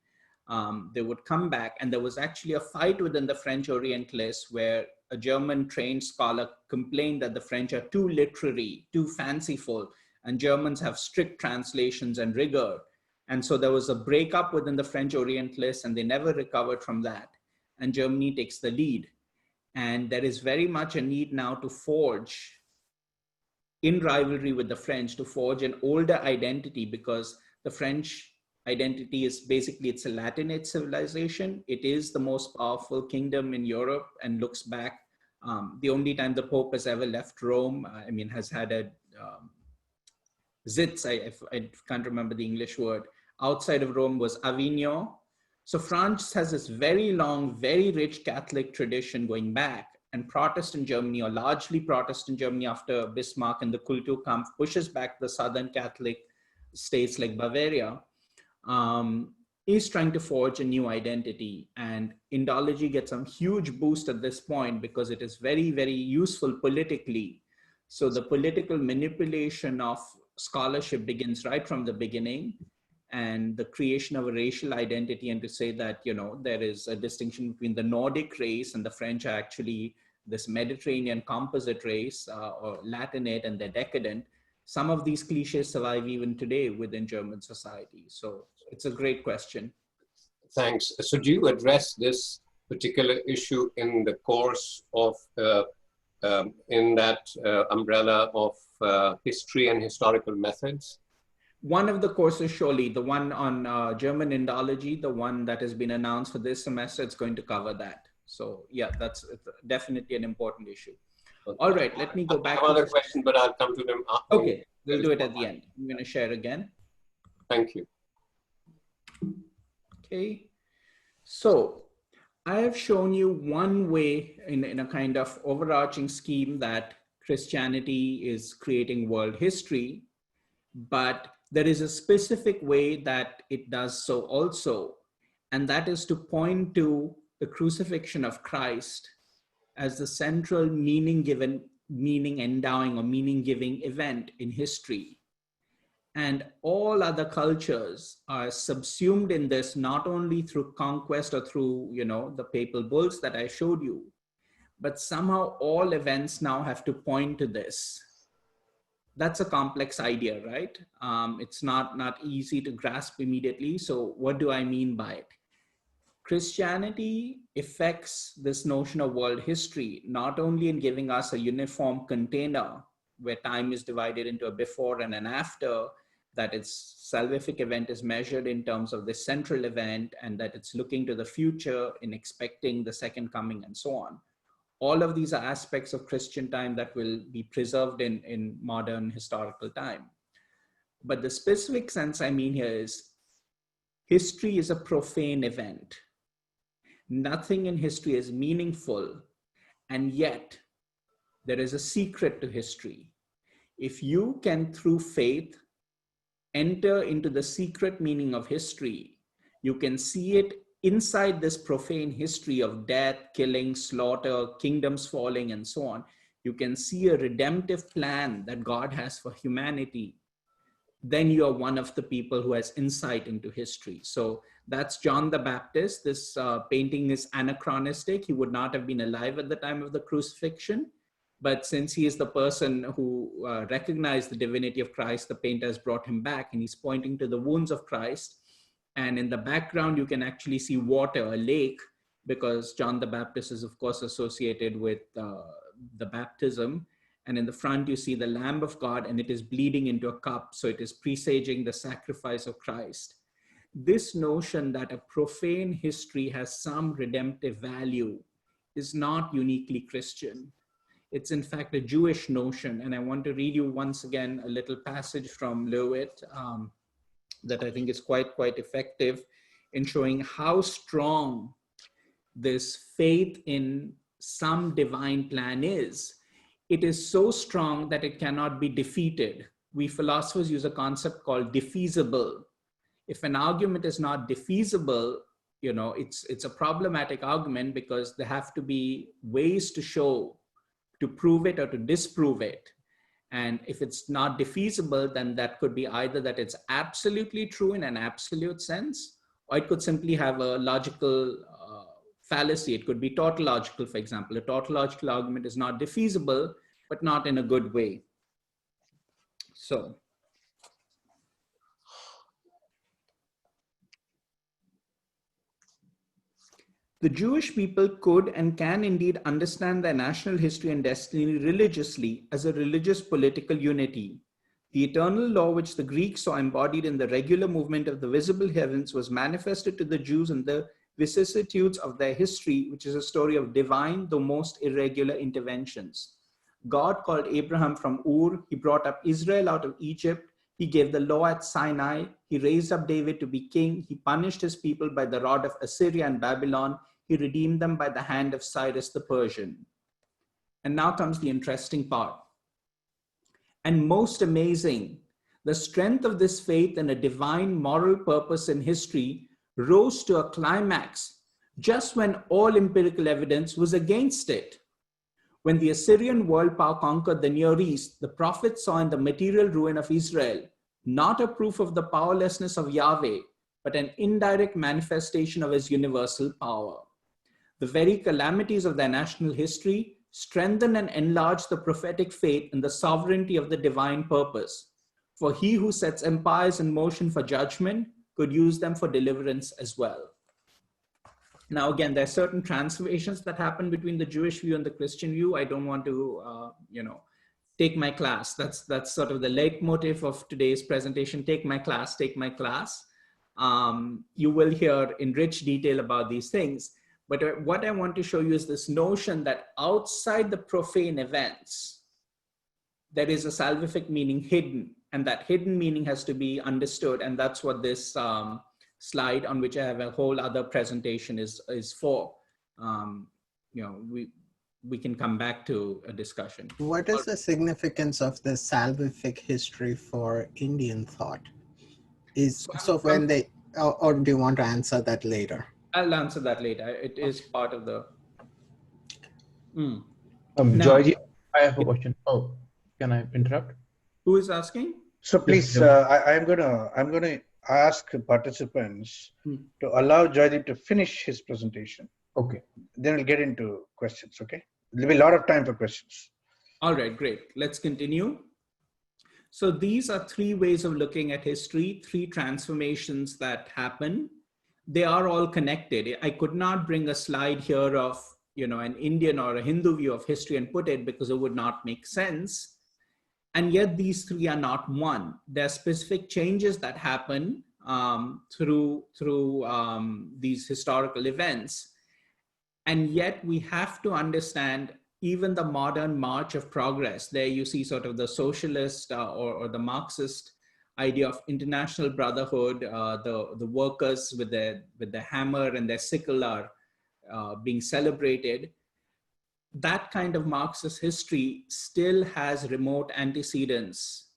Speaker 2: They would come back, and there was actually a fight within the French Orientalists where a German trained scholar complained that the French are too literary, too fanciful, and Germans have strict translations and rigor. And so there was a breakup within the French Orientalists, and they never recovered from that. And Germany takes the lead. And there is very much a need now to forge, in rivalry with the French, to forge an older identity, because the French identity is basically, it's a Latinate civilization. It is the most powerful kingdom in Europe and looks back. The only time the Pope has ever left Rome, I mean, has had a Zitz, I can't remember the English word, outside of Rome was Avignon. So France has this very long, very rich Catholic tradition going back, and Protestant Germany, or largely Protestant Germany after Bismarck and the Kulturkampf, pushes back the Southern Catholic states like Bavaria, is trying to forge a new identity. And Indology gets a huge boost at this point because it is very, very useful politically. So the political manipulation of scholarship begins right from the beginning, and the creation of a racial identity, and to say that, you know, there is a distinction between the Nordic race and the French are actually this Mediterranean composite race, or Latinate, and they're decadent. some of these cliches survive even today within German society. So it's a great question.
Speaker 3: Thanks. So do you address this particular issue in the course of, in that umbrella of history and historical methods?
Speaker 2: One of the courses, surely, the one on German Indology, the one that has been announced for this semester, it's going to cover that. So yeah, that's definitely an important issue. Okay. All right, let me go back.
Speaker 3: I have another question, but I'll come to them after.
Speaker 2: Okay, we'll do it at the end. I'm going to share again.
Speaker 3: Thank you.
Speaker 2: Okay, so I have shown you one way in a kind of overarching scheme that Christianity is creating world history, but there is a specific way that it does so also, and that is to point to the crucifixion of Christ as the central meaning-endowing or meaning-giving event in history. And all other cultures are subsumed in this, not only through conquest or through, the papal bulls that I showed you, but somehow all events now have to point to this. That's a complex idea, right? It's not easy to grasp immediately. So what do I mean by it? Christianity affects this notion of world history, not only in giving us a uniform container where time is divided into a before and an after, that its salvific event is measured in terms of this central event, and that it's looking to the future in expecting the second coming and so on. All of these are aspects of Christian time that will be preserved in modern historical time. But the specific sense I mean here is history is a profane event. Nothing in history is meaningful, and yet there is a secret to history. If you can, through faith, enter into the secret meaning of history, you can see it inside this profane history of death, killing, slaughter, kingdoms falling, and so on. You can see a redemptive plan that God has for humanity. Then you are one of the people who has insight into history. So that's John the Baptist. This painting is anachronistic. He would not have been alive at the time of the crucifixion. But since he is the person who recognized the divinity of Christ, the painter has brought him back, and he's pointing to the wounds of Christ. And in the background, you can actually see water, a lake, because John the Baptist is, of course, associated with the baptism. And in the front, you see the Lamb of God, and it is bleeding into a cup. So it is presaging the sacrifice of Christ. This notion that a profane history has some redemptive value is not uniquely Christian. It's in fact a Jewish notion. And I want to read you once again a little passage from Lewitt that I think is quite effective in showing how strong this faith in some divine plan is. It is so strong that it cannot be defeated. We philosophers use a concept called defeasible. If an argument is not defeasible, it's a problematic argument, because there have to be ways to show, to prove it or to disprove it. And if it's not defeasible, then that could be either that it's absolutely true in an absolute sense, or it could simply have a logical fallacy. It could be tautological, for example. A tautological argument is not defeasible, but not in a good way. So, the Jewish people could and can indeed understand their national history and destiny religiously as a religious political unity. The eternal law which the Greeks saw embodied in the regular movement of the visible heavens was manifested to the Jews in the vicissitudes of their history, which is a story of divine, though most irregular interventions. God called Abraham from Ur. He brought up Israel out of Egypt. He gave the law at Sinai. He raised up David to be king. He punished his people by the rod of Assyria and Babylon. He redeemed them by the hand of Cyrus the Persian. And now comes the interesting part. And most amazing, the strength of this faith in a divine moral purpose in history rose to a climax just when all empirical evidence was against it. When the Assyrian world power conquered the Near East, the prophets saw in the material ruin of Israel not a proof of the powerlessness of Yahweh, but an indirect manifestation of his universal power. The very calamities of their national history strengthen and enlarge the prophetic faith in the sovereignty of the divine purpose. For he who sets empires in motion for judgment could use them for deliverance as well. Now, again, there are certain translations that happen between the Jewish view and the Christian view. I don't want to, take my class. That's sort of the leitmotif of today's presentation. Take my class, take my class. You will hear in rich detail about these things. But what I want to show you is this notion that outside the profane events, there is a salvific meaning hidden, and that hidden meaning has to be understood. And that's what this slide, on which I have a whole other presentation, is for. We can come back to a discussion.
Speaker 4: What is the significance of the salvific history for Indian thought? When they, or do you want to answer that later?
Speaker 2: I'll answer that later. It is part of the.
Speaker 5: Joyji, I have a question. Oh, can I interrupt?
Speaker 2: Who is asking?
Speaker 1: So please, I'm gonna ask participants to allow Joydeep to finish his presentation.
Speaker 5: Okay.
Speaker 1: Then we'll get into questions. Okay. There'll be a lot of time for questions.
Speaker 2: All right, great. Let's continue. So these are three ways of looking at history, three transformations that happen. They are all connected. I could not bring a slide here of, an Indian or a Hindu view of history and put it, because it would not make sense. And yet these three are not one. There are specific changes that happen through these historical events. And yet we have to understand even the modern march of progress. There you see sort of the socialist or the Marxist idea of international brotherhood. The workers with the hammer and their sickle are being celebrated. That kind of Marxist history still has remote antecedents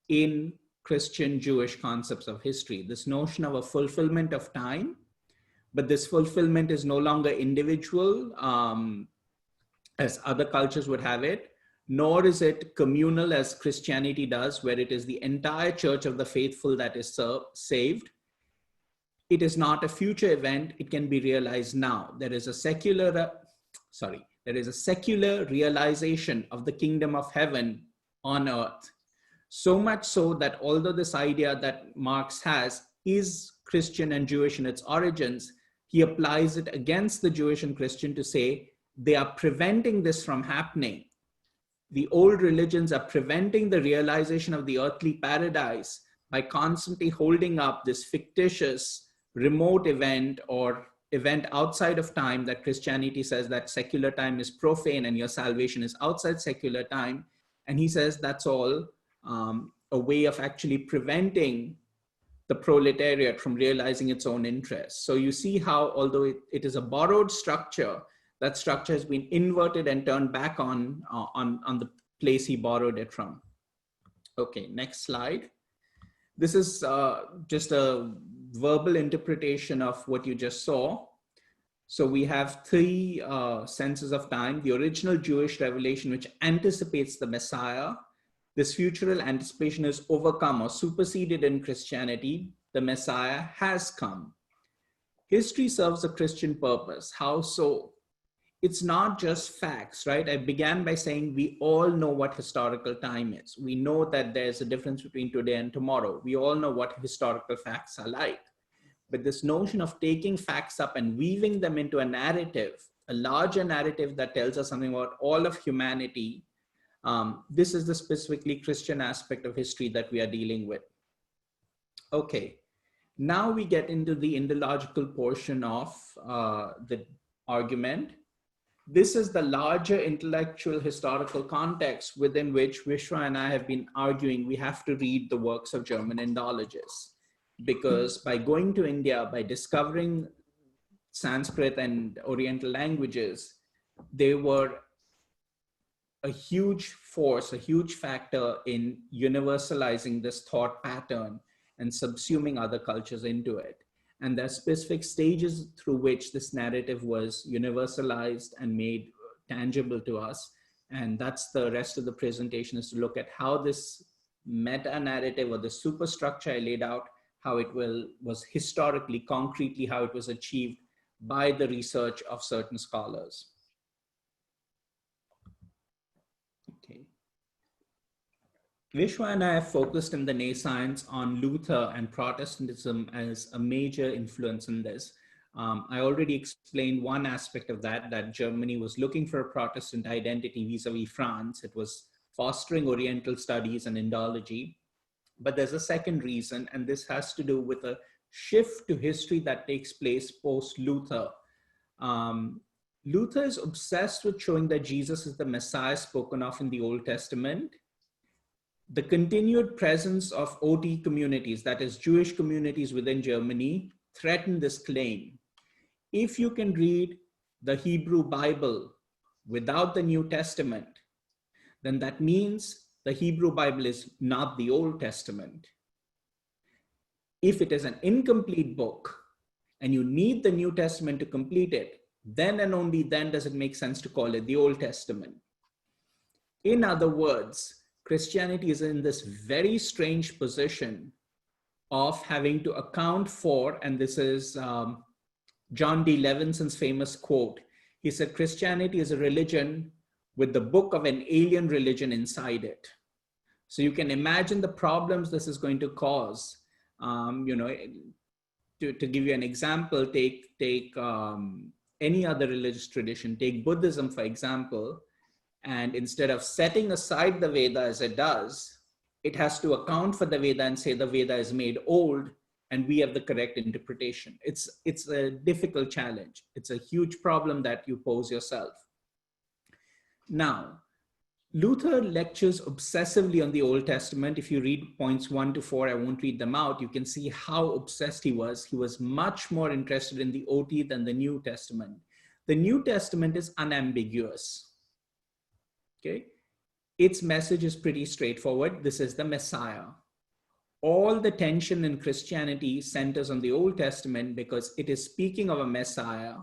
Speaker 2: in Christian Jewish concepts of history. This notion of a fulfillment of time, but this fulfillment is no longer individual, as other cultures would have it, nor is it communal as Christianity does, where it is the entire church of the faithful that is saved. It is not a future event. It can be realized now. There is a secular realization of the kingdom of heaven on earth. So much so that although this idea that Marx has is Christian and Jewish in its origins, he applies it against the Jewish and Christian to say they are preventing this from happening. The old religions are preventing the realization of the earthly paradise by constantly holding up this fictitious remote event or event outside of time that Christianity says that secular time is profane and your salvation is outside secular time. And he says that's all a way of actually preventing the proletariat from realizing its own interests. So you see how, although it is a borrowed structure, that structure has been inverted and turned back on the place he borrowed it from. Okay, next slide. This is just a verbal interpretation of what you just saw. So we have three senses of time: the original Jewish revelation, which anticipates the Messiah. This futural anticipation is overcome or superseded in Christianity. The Messiah has come. History serves a Christian purpose. How so? It's not just facts, right? I began by saying we all know what historical time is. We know that there's a difference between today and tomorrow. We all know what historical facts are like. But this notion of taking facts up and weaving them into a narrative, a larger narrative that tells us something about all of humanity, this is the specifically Christian aspect of history that we are dealing with. Okay, now we get into the Indological portion of the argument. This is the larger intellectual historical context within which Vishwa and I have been arguing we have to read the works of German Indologists. Because by going to India, by discovering Sanskrit and Oriental languages, they were a huge force, a huge factor in universalizing this thought pattern and subsuming other cultures into it. And there are specific stages through which this narrative was universalized and made tangible to us. And that's the rest of the presentation, is to look at how this meta-narrative or the superstructure I laid out, how it was historically, concretely, how it was achieved by the research of certain scholars. Vishwa and I have focused in the Nayscience on Luther and Protestantism as a major influence in this. I already explained one aspect of that, that Germany was looking for a Protestant identity vis-a-vis France. It was fostering Oriental studies and Indology. But there's a second reason, and this has to do with a shift to history that takes place post-Luther. Luther is obsessed with showing that Jesus is the Messiah spoken of in the Old Testament. The continued presence of OT communities, that is Jewish communities within Germany, threaten this claim. If you can read the Hebrew Bible without the New Testament, then that means the Hebrew Bible is not the Old Testament. If it is an incomplete book and you need the New Testament to complete it, then and only then does it make sense to call it the Old Testament. In other words, Christianity is in this very strange position of having to account for, and this is John D. Levinson's famous quote. He said, Christianity is a religion with the book of an alien religion inside it. So you can imagine the problems this is going to cause. To give you an example, take any other religious tradition, take Buddhism, for example, and instead of setting aside the Veda as it does, it has to account for the Veda and say the Veda is made old and we have the correct interpretation. It's a difficult challenge. It's a huge problem that you pose yourself. Now, Luther lectures obsessively on the Old Testament. If you read points 1 to 4, I won't read them out. You can see how obsessed he was. He was much more interested in the OT than the New Testament. The New Testament is unambiguous. Okay, its message is pretty straightforward. This is the Messiah. All the tension in Christianity centers on the Old Testament because it is speaking of a Messiah.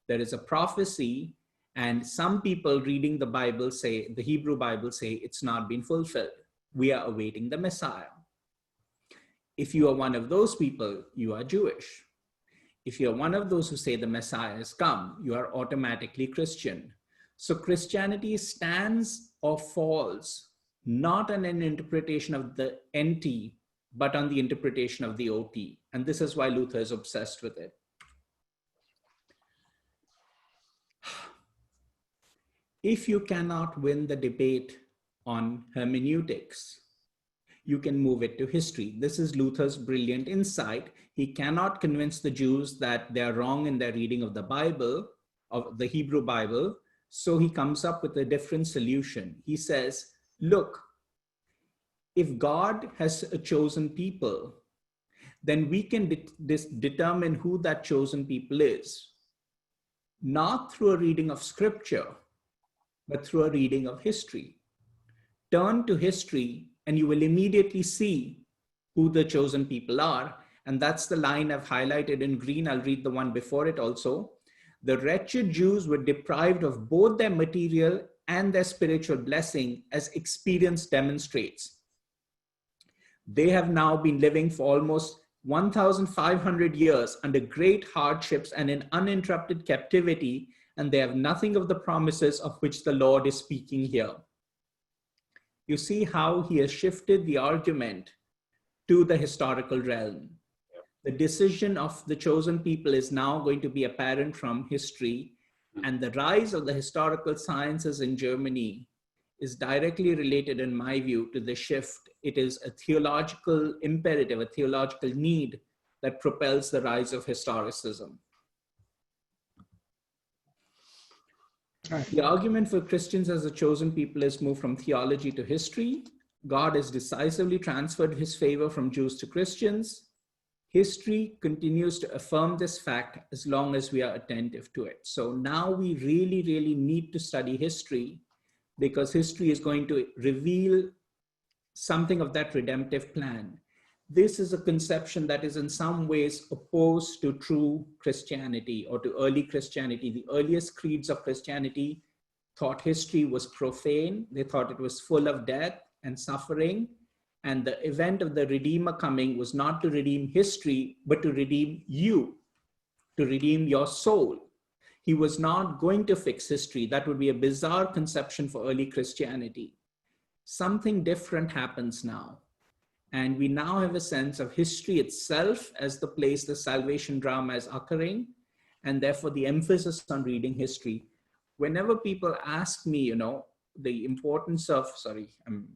Speaker 2: There is a prophecy, and some people reading the Bible say, the Hebrew Bible say, it's not been fulfilled. We are awaiting the Messiah. If you are one of those people, you are Jewish. If you're one of those who say the Messiah has come, you are automatically Christian. So Christianity stands or falls not on an interpretation of the NT, but on the interpretation of the OT. And this is why Luther is obsessed with it. If you cannot win the debate on hermeneutics, you can move it to history. This is Luther's brilliant insight. He cannot convince the Jews that they are wrong in their reading of the Bible, of the Hebrew Bible. So he comes up with a different solution. He says, look, if God has a chosen people, then we can determine who that chosen people is, not through a reading of scripture, but through a reading of history. Turn to history and you will immediately see who the chosen people are. And that's the line I've highlighted in green. I'll read the one before it also. The wretched Jews were deprived of both their material and their spiritual blessing, as experience demonstrates. They have now been living for almost 1,500 years under great hardships and in uninterrupted captivity, and they have nothing of the promises of which the Lord is speaking here. You see how he has shifted the argument to the historical realm. The decision of the chosen people is now going to be apparent from history, and the rise of the historical sciences in Germany is directly related, in my view, to the shift. It is a theological imperative, a theological need that propels the rise of historicism. The argument for Christians as a chosen people is moved from theology to history. God has decisively transferred his favor from Jews to Christians. History continues to affirm this fact as long as we are attentive to it. So now we really, really need to study history, because history is going to reveal something of that redemptive plan. This is a conception that is in some ways opposed to true Christianity or to early Christianity. The earliest creeds of Christianity thought history was profane. They thought it was full of death and suffering. And the event of the Redeemer coming was not to redeem history, but to redeem you, to redeem your soul. He was not going to fix history. That would be a bizarre conception for early Christianity. something different happens now. And we now have a sense of history itself as the place the salvation drama is occurring, and therefore the emphasis on reading history. Whenever people ask me, you know, the importance of, sorry, I'm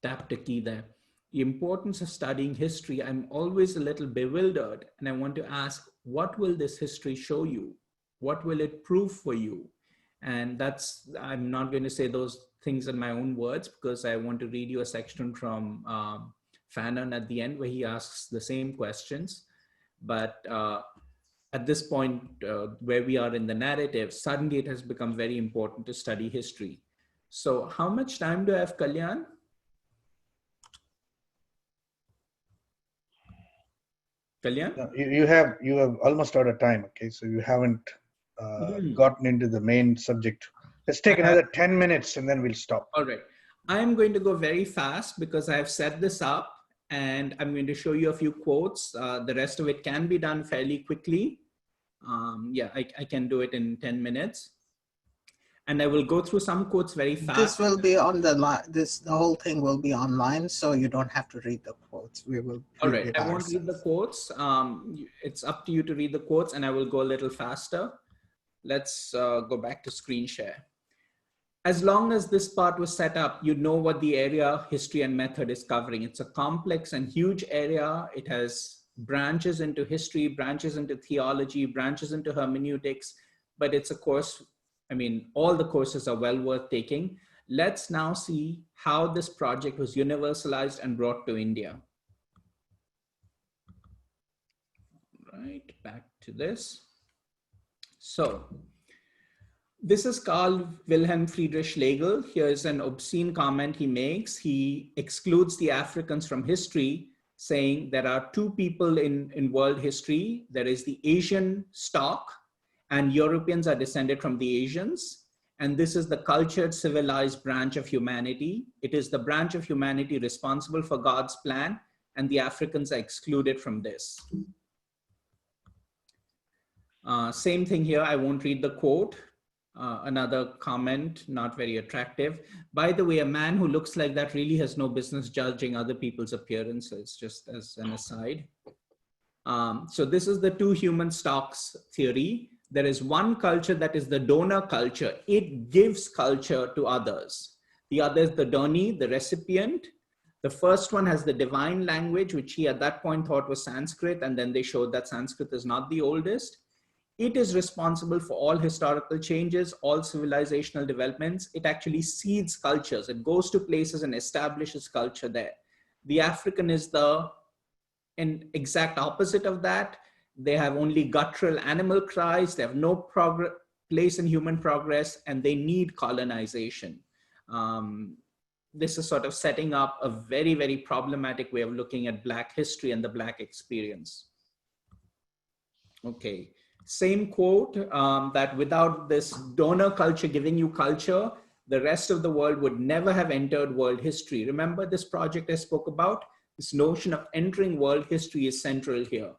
Speaker 2: tapped a key there. The importance of studying history, I'm always a little bewildered, and I want to ask, what will this history show you? What will it prove for you? And that's, I'm not going to say those things in my own words, because I want to read you a section from Fanon at the end where he asks the same questions. But at this point where we are in the narrative, suddenly it has become very important to study history. So how much time do I have, Kalyan? Kalyan?
Speaker 1: No, you have almost out of time. Okay, so you haven't gotten into the main subject. Let's take another 10 minutes and then we'll stop.
Speaker 2: All right. I'm going to go very fast because I've set this up and I'm going to show you a few quotes. The rest of it can be done fairly quickly. Yeah, I can do it in 10 minutes. And I will go through some quotes very fast.
Speaker 4: This will be on the the whole thing will be online, so you don't have to read the quotes. We will.
Speaker 2: All right, I won't read the quotes. It's up to you to read the quotes, and I will go a little faster. Let's go back to screen share. As long as this part was set up, you know what the area, history, and method is covering. It's a complex and huge area. It has branches into history, branches into theology, branches into hermeneutics, but it's a course. I mean, all the courses are well worth taking. Let's now see how this project was universalized and brought to India. Right, back to this. So, this is Carl Wilhelm Friedrich Schlegel. Here's an obscene comment he makes. He excludes the Africans from history, saying there are two people in world history. There is the Asian stock, and Europeans are descended from the Asians. And this is the cultured, civilized branch of humanity. It is the branch of humanity responsible for God's plan, and the Africans are excluded from this. Same thing here, I won't read the quote. Another comment, not very attractive. By the way, a man who looks like that really has no business judging other people's appearances, just as an aside. So this is the two human stocks theory. There is one culture that is the donor culture. It gives culture to others. The other is the doni, the recipient. The first one has the divine language, which he at that point thought was Sanskrit, and then they showed that Sanskrit is not the oldest. It is responsible for all historical changes, all civilizational developments. It actually seeds cultures. It goes to places and establishes culture there. The African is the exact opposite of that. They have only guttural animal cries. They have no place in human progress, and they need colonization. This is sort of setting up a very, very problematic way of looking at Black history and the Black experience. Okay, same quote, that without this donor culture giving you culture, the rest of the world would never have entered world history. Remember this project I spoke about? This notion of entering world history is central here.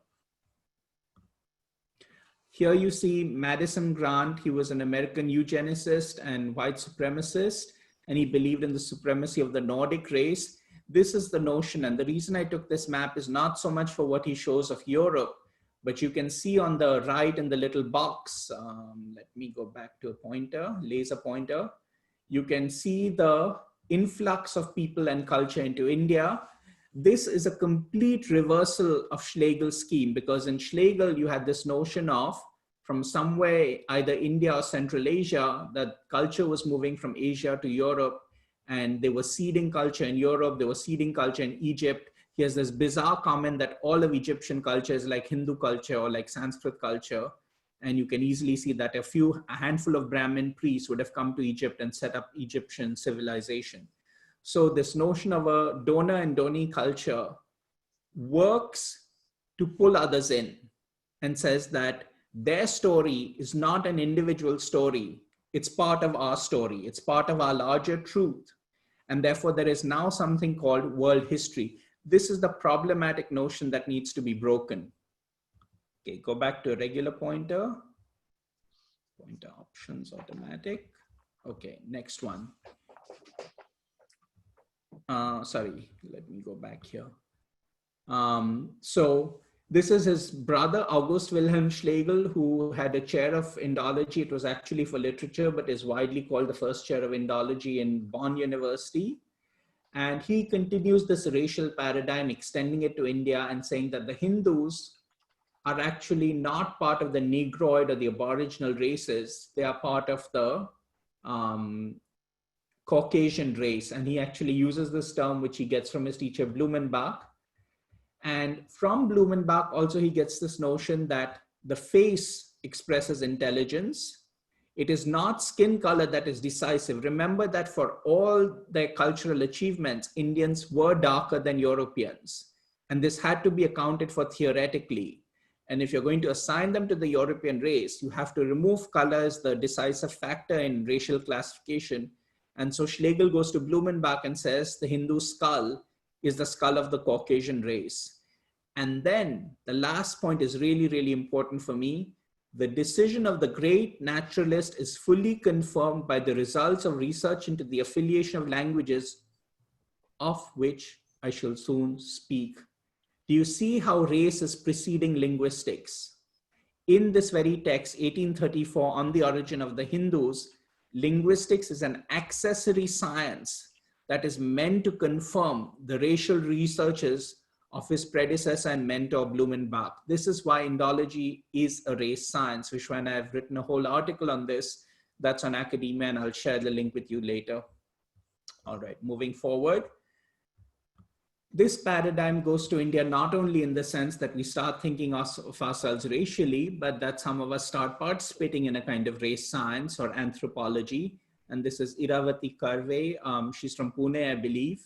Speaker 2: Here you see Madison Grant. He was an American eugenicist and white supremacist, and he believed in the supremacy of the Nordic race. This is the notion, and the reason I took this map is not so much for what he shows of Europe, but you can see on the right in the little box, let me go back to a pointer, laser pointer. You can see the influx of people and culture into India. This is a complete reversal of Schlegel's scheme, because in Schlegel, you had this notion of from somewhere, either India or Central Asia, that culture was moving from Asia to Europe, and they were seeding culture in Europe, they were seeding culture in Egypt. Here's this bizarre comment that all of Egyptian culture is like Hindu culture or like Sanskrit culture. And you can easily see that a handful of Brahmin priests would have come to Egypt and set up Egyptian civilization. So this notion of a donor and donee culture works to pull others in and says that their story is not an individual story. It's part of our story. It's part of our larger truth. And therefore, there is now something called world history. This is the problematic notion that needs to be broken. Okay, go back to a regular pointer. Pointer options, automatic. Okay, next one. Sorry, let me go back here. So this is his brother, August Wilhelm Schlegel, who had a chair of Indology. It was actually for literature, but is widely called the first chair of Indology in Bonn University. And he continues this racial paradigm, extending it to India and saying that the Hindus are actually not part of the Negroid or the Aboriginal races. They are part of the Caucasian race. And he actually uses this term, which he gets from his teacher Blumenbach. And from Blumenbach, also he gets this notion that the face expresses intelligence. It is not skin color that is decisive. Remember that for all their cultural achievements, Indians were darker than Europeans. And this had to be accounted for theoretically. And if you're going to assign them to the European race, you have to remove color as the decisive factor in racial classification. And so Schlegel goes to Blumenbach and says the Hindu skull is the skull of the Caucasian race. And then the last point is really, really important for me. The decision of the great naturalist is fully confirmed by the results of research into the affiliation of languages, of which I shall soon speak. Do you see how race is preceding linguistics? In this very text, 1834, On the Origin of the Hindus, linguistics is an accessory science that is meant to confirm the racial researches of his predecessor and mentor Blumenbach. This is why Indology is a race science, which when I've written a whole article on this, that's on academia, and I'll share the link with you later. All right, moving forward. This paradigm goes to India not only in the sense that we start thinking of ourselves racially, but that some of us start participating in a kind of race science or anthropology. And this is Iravati Karve. She's from Pune, I believe,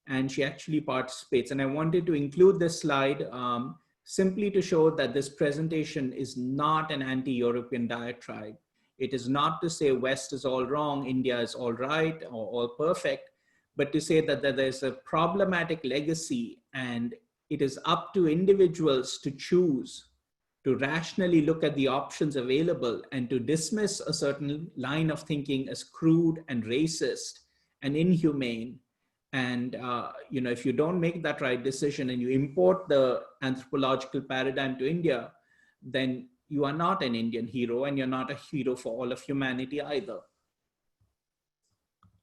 Speaker 2: and she actually participates. And I wanted to include this slide simply to show that this presentation is not an anti-European diatribe. It is not to say West is all wrong, India is all right or all perfect, but to say that there's a problematic legacy and it is up to individuals to choose, to rationally look at the options available and to dismiss a certain line of thinking as crude and racist and inhumane. And if you don't make that right decision and you import the anthropological paradigm to India, then you are not an Indian hero and you're not a hero for all of humanity either.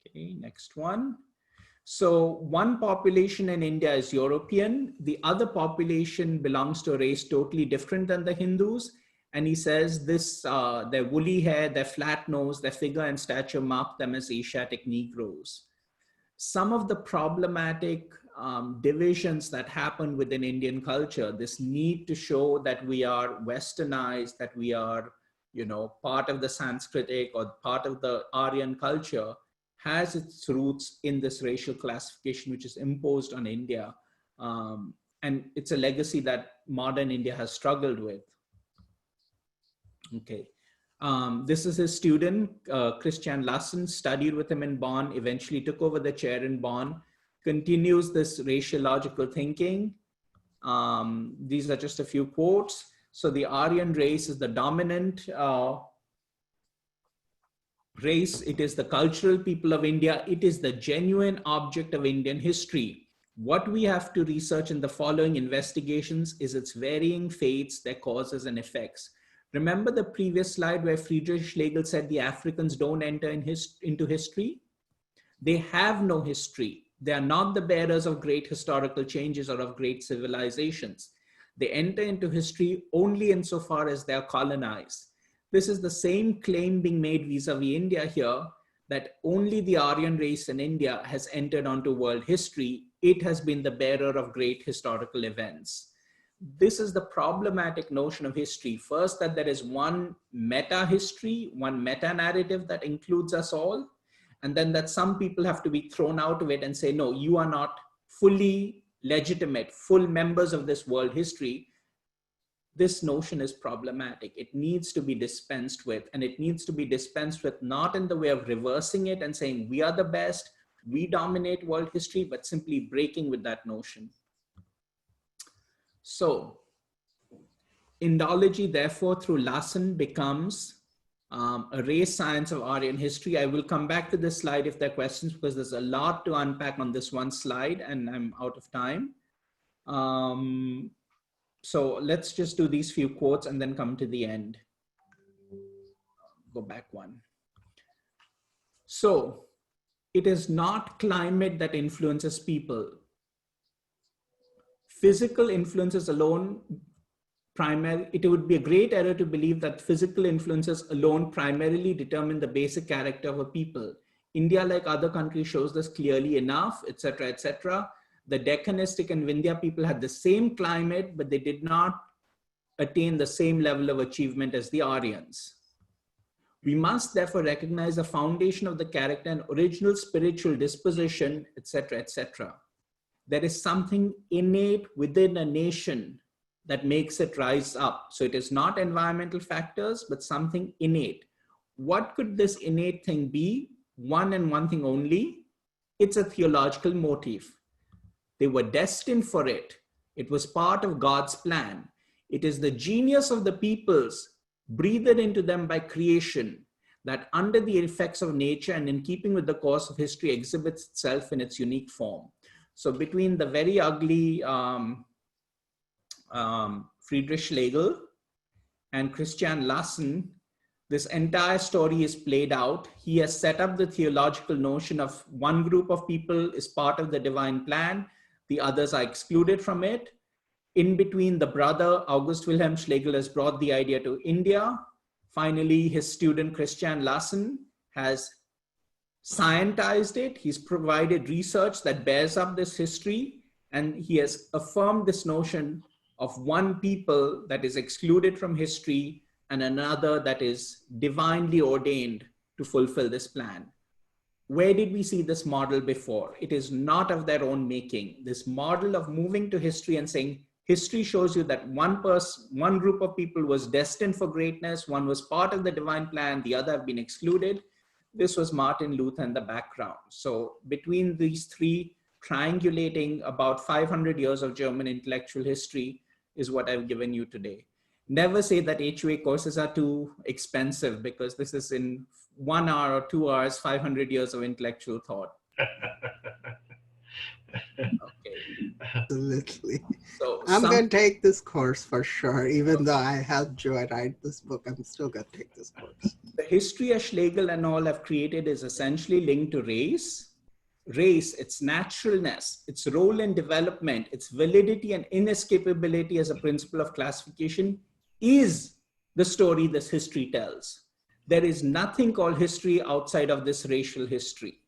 Speaker 2: Okay, next one. So one population in India is European. The other population belongs to a race totally different than the Hindus. And he says this, their woolly hair, their flat nose, their figure and stature mark them as Asiatic Negroes. Some of the problematic divisions that happen within Indian culture, this need to show that we are westernized, that we are, part of the Sanskritic or part of the Aryan culture, has its roots in this racial classification, which is imposed on India. And it's a legacy that modern India has struggled with. Okay. This is his student, Christian Lassen, studied with him in Bonn, eventually took over the chair in Bonn, continues this raciological thinking. These are just a few quotes. So the Aryan race is the dominant race. It is the cultural people of India. It is the genuine object of Indian history. What we have to research in the following investigations is its varying fates, their causes and effects. Remember the previous slide where Friedrich Schlegel said the Africans don't enter into history? They have no history. They are not the bearers of great historical changes or of great civilizations. They enter into history only insofar as they are colonized. This is the same claim being made vis-a-vis India here, that only the Aryan race in India has entered onto world history. It has been the bearer of great historical events. This is the problematic notion of history. First, that there is one meta history, one meta narrative that includes us all. And then that some people have to be thrown out of it and say, no, you are not fully legitimate, full members of this world history. This notion is problematic. It needs to be dispensed with, and it needs to be dispensed with not in the way of reversing it and saying we are the best, we dominate world history, but simply breaking with that notion. So Indology, therefore, through Lassen becomes a race science of Aryan history. I will come back to this slide if there are questions, because there's a lot to unpack on this one slide and I'm out of time. So let's just do these few quotes and then come to the end. Go back one. So it is not climate that influences people. Physical influences alone it would be a great error to believe that physical influences alone primarily determine the basic character of a people. India, like other countries, shows this clearly enough, etc., etc. The Deccanistic and Vindhya people had the same climate, but they did not attain the same level of achievement as the Aryans. We must therefore recognize the foundation of the character and original spiritual disposition, etc., etc. There is something innate within a nation that makes it rise up. So it is not environmental factors, but something innate. What could this innate thing be? One and one thing only. It's a theological motif. They were destined for it. It was part of God's plan. It is the genius of the peoples breathed into them by creation that under the effects of nature and in keeping with the course of history exhibits itself in its unique form. So between the very ugly Friedrich Schlegel and Christian Lassen, this entire story is played out. He has set up the theological notion of one group of people is part of the divine plan, the others are excluded from it. In between, the brother, August Wilhelm Schlegel, has brought the idea to India. Finally, his student, Christian Lassen, has scientized it. He's provided research that bears up this history, and he has affirmed this notion of one people that is excluded from history and another that is divinely ordained to fulfill this plan. Where did we see this model before? It is not of their own making. This model of moving to history and saying, history shows you that one group of people was destined for greatness, one was part of the divine plan, the other have been excluded. This was Martin Luther in the background. So between these three, triangulating about 500 years of German intellectual history is what I've given you today. Never say that HUA courses are too expensive, because this is in 1 hour or 2 hours, 500 years of intellectual thought. Okay.
Speaker 4: Absolutely.
Speaker 2: So
Speaker 4: I'm going to take this course for sure. Even though I helped Joy write this book, I'm still going to take this course.
Speaker 2: The history of Schlegel and all have created is essentially linked to race. Race, its naturalness, its role in development, its validity and inescapability as a principle of classification is the story this history tells. There is nothing called history outside of this racial history.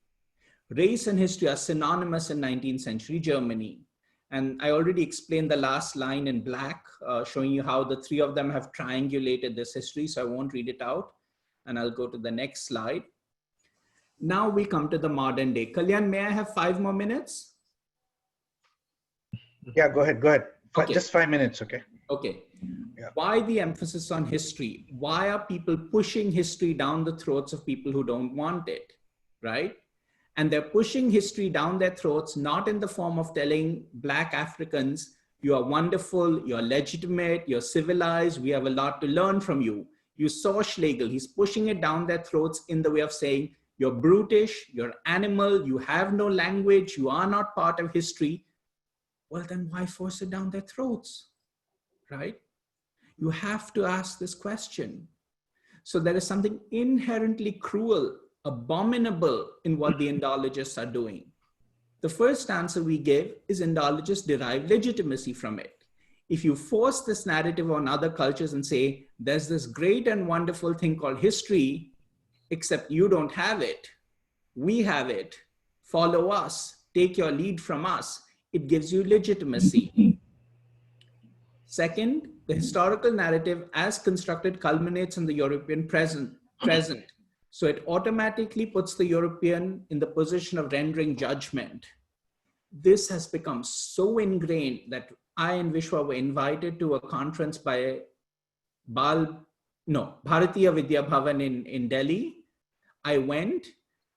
Speaker 2: Race and history are synonymous in 19th century Germany. And I already explained the last line in black, showing you how the three of them have triangulated this history. So I won't read it out, and I'll go to the next slide. Now we come to the modern day. Kalyan, may I have 5 more minutes?
Speaker 1: Yeah, go ahead.
Speaker 2: Okay.
Speaker 1: Just 5 minutes, okay?
Speaker 2: Okay.
Speaker 1: Yeah.
Speaker 2: Why the emphasis on history? Why are people pushing history down the throats of people who don't want it, right? And they're pushing history down their throats, not in the form of telling Black Africans, you are wonderful, you're legitimate, you're civilized, we have a lot to learn from you. You saw Schlegel, he's pushing it down their throats in the way of saying, you're brutish, you're animal, you have no language, you are not part of history. Well, then why force it down their throats, right? You have to ask this question. So there is something inherently cruel, abominable in what the Indologists are doing. The first answer we give is Indologists derive legitimacy from it. If you force this narrative on other cultures and say, there's this great and wonderful thing called history, except you don't have it, we have it, follow us, take your lead from us, it gives you legitimacy. Second, the historical narrative as constructed culminates in the European present. So it automatically puts the European in the position of rendering judgment. This has become so ingrained that I and Vishwa were invited to a conference by Bharatiya Vidya Bhavan in Delhi. I went,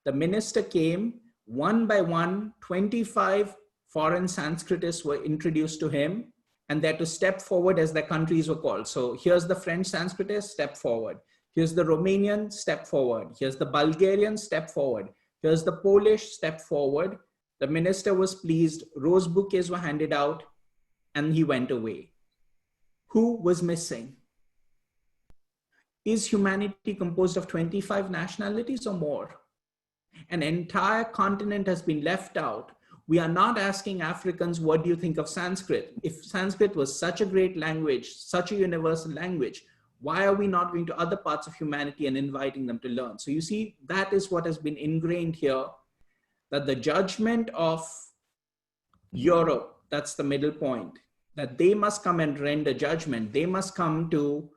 Speaker 2: the minister came, one by one, 25 foreign Sanskritists were introduced to him, and they had to step forward as their countries were called. So here's the French Sanskritist, step forward. Here's the Romanian, step forward. Here's the Bulgarian, step forward. Here's the Polish, step forward. The minister was pleased, rose bouquets were handed out, and he went away. Who was missing? Is humanity composed of 25 nationalities or more? An entire continent has been left out. We are not asking Africans, what do you think of Sanskrit? If Sanskrit was such a great language, such a universal language, why are we not going to other parts of humanity and inviting them to learn? So you see, that is what has been ingrained here, that the judgment of Europe, that's the middle point, that they must come and render judgment. They must come to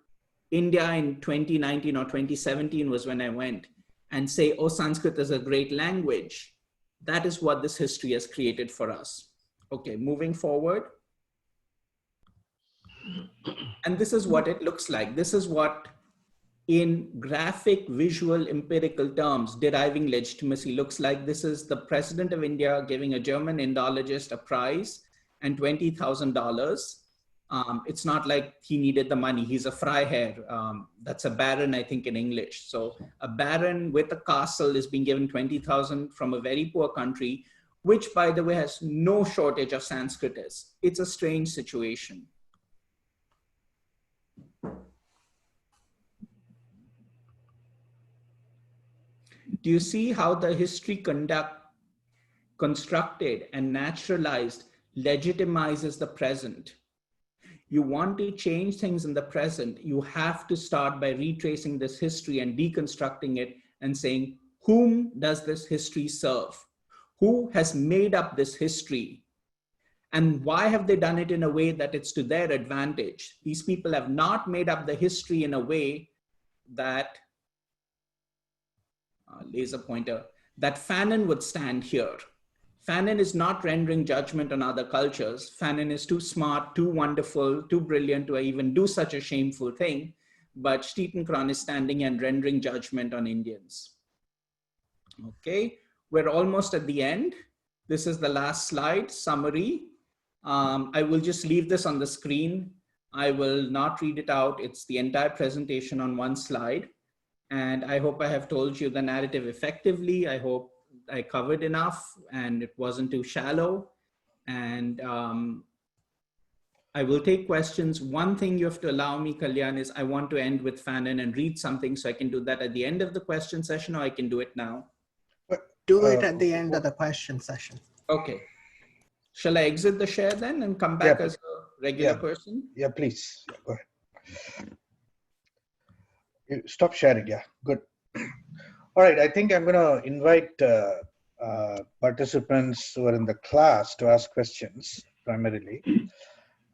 Speaker 2: India in 2019 or 2017 was when I went, and say, oh, Sanskrit is a great language. That is what this history has created for us. Okay, moving forward. And this is what it looks like. This is what, in graphic, visual, empirical terms, deriving legitimacy looks like. This is the President of India giving a German Indologist a prize and $20,000. It's not like he needed the money. He's a Freiherr. That's a baron, I think, in English. So a baron with a castle is being given 20,000 from a very poor country, which, by the way, has no shortage of Sanskritists. It's a strange situation. Do you see how the history constructed and naturalized legitimizes the present? You want to change things in the present, you have to start by retracing this history and deconstructing it and saying, whom does this history serve? Who has made up this history? And why have they done it in a way that it's to their advantage? These people have not made up the history in a way that, laser pointer, that Fanon would stand here. Fanon is not rendering judgment on other cultures. Fanon is too smart, too wonderful, too brilliant to even do such a shameful thing. But Stetenkron is standing and rendering judgment on Indians. Okay, we're almost at the end. This is the last slide, summary. I will just leave this on the screen. I will not read it out. It's the entire presentation on one slide. And I hope I have told you the narrative effectively. I hope I covered enough and it wasn't too shallow. And I will take questions. One thing you have to allow me, Kalyan, is I want to end with Fanon and read something, so I can do that at the end of the question session, or I can do it now.
Speaker 4: Do it at the end of the question session.
Speaker 2: Okay. Shall I exit the share then and come back as a regular person?
Speaker 1: Yeah, please. Yeah, go ahead. Stop sharing. Yeah, good. All right, I think I'm going to invite participants who are in the class to ask questions primarily.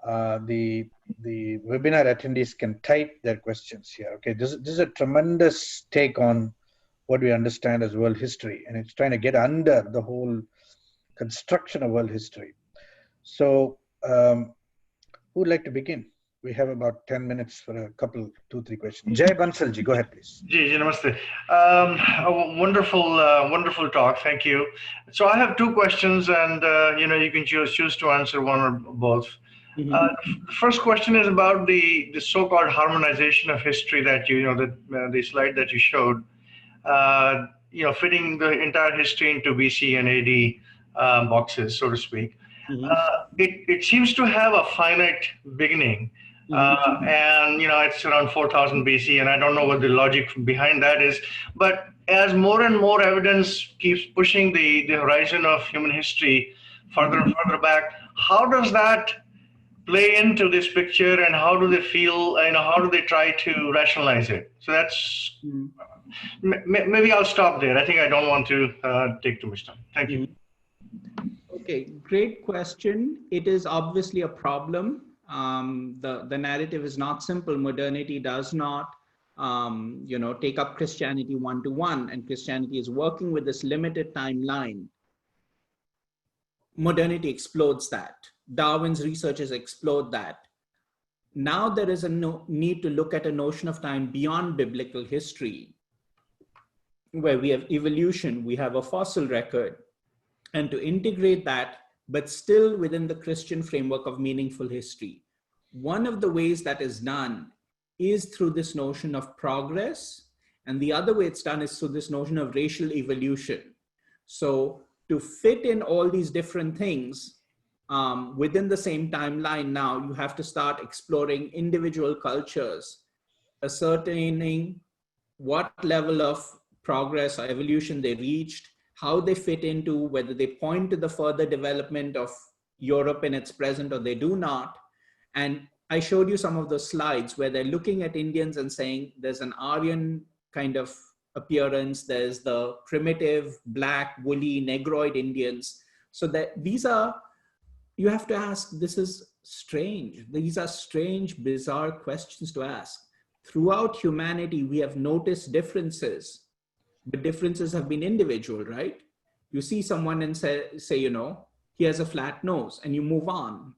Speaker 1: The webinar attendees can type their questions here. Okay, this is a tremendous take on what we understand as world history, and it's trying to get under the whole construction of world history. So who would like to begin? We have about 10 minutes for a couple, 2-3 questions. Jay Bansalji, go ahead, please.
Speaker 6: Ji, namaste. A wonderful talk. Thank you. So I have 2 questions, and you can choose to answer one or both.
Speaker 2: Mm-hmm.
Speaker 6: The first question is about the so-called harmonization of history that the slide that you showed. Fitting the entire history into BC and AD boxes, so to speak.
Speaker 2: Mm-hmm.
Speaker 6: It seems to have a finite beginning.
Speaker 2: Mm-hmm.
Speaker 6: And it's around 4000 BC, and I don't know what the logic behind that is. But as more and more evidence keeps pushing the horizon of human history further and further back, how does that play into this picture, and how do they feel? How do they try to rationalize it? So that's maybe I'll stop there. I think I don't want to take too much time. Thank you.
Speaker 2: Okay, great question. It is obviously a problem. The narrative is not simple. Modernity does not, take up Christianity one-to-one, and Christianity is working with this limited timeline. Modernity explodes that. Darwin's researchers explode that. Now there is a need to look at a notion of time beyond biblical history, where we have evolution, we have a fossil record, and to integrate that, but still within the Christian framework of meaningful history. One of the ways that is done is through this notion of progress, and the other way it's done is through this notion of racial evolution. So to fit in all these different things within the same timeline, now you have to start exploring individual cultures, ascertaining what level of progress or evolution they reached, how they fit into, whether they point to the further development of Europe in its present or they do not. And I showed you some of those slides where they're looking at Indians and saying there's an Aryan kind of appearance, there's the primitive, black, woolly, negroid Indians. So that these are, you have to ask, this is strange. These are strange, bizarre questions to ask. Throughout humanity, we have noticed differences, but differences have been individual, right? You see someone and say, you know, he has a flat nose, and you move on.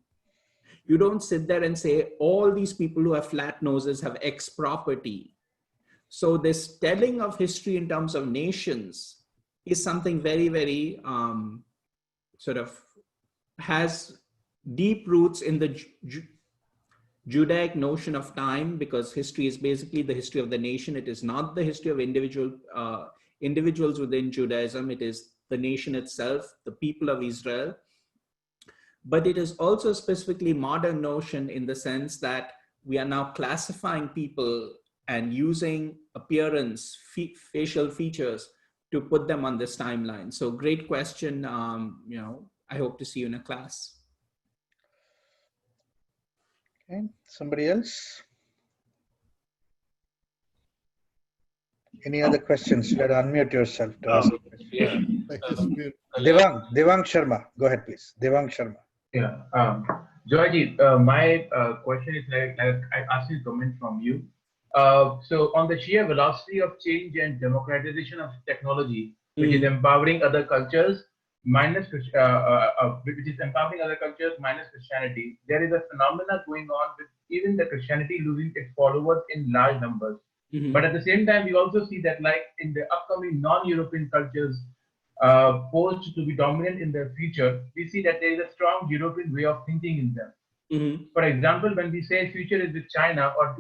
Speaker 2: You don't sit there and say, all these people who have flat noses have X property. So this telling of history in terms of nations is something very, very sort of has deep roots in the Judaic notion of time, because history is basically the history of the nation. It is not the history of individuals within Judaism. It is the nation itself, the people of Israel. But it is also a specifically modern notion in the sense that we are now classifying people and using appearance, facial features to put them on this timeline. So great question. You know, I hope to see you in a class.
Speaker 1: Okay, somebody else? Any other questions? You got to unmute yourself to ask a question.
Speaker 3: Yeah.
Speaker 1: Devang Sharma, go ahead, please. Devang Sharma.
Speaker 5: Yeah. Joyji, my question is like I asked you to comment from you. So on the sheer velocity of change and democratization of technology, which is empowering other cultures minus Christianity, there is a phenomena going on with even the Christianity losing its followers in large numbers. But at the same time, we also see that like in the upcoming non-European cultures posed to be dominant in the future, we see that there is a strong European way of thinking in them. For example, when we say future is with China, or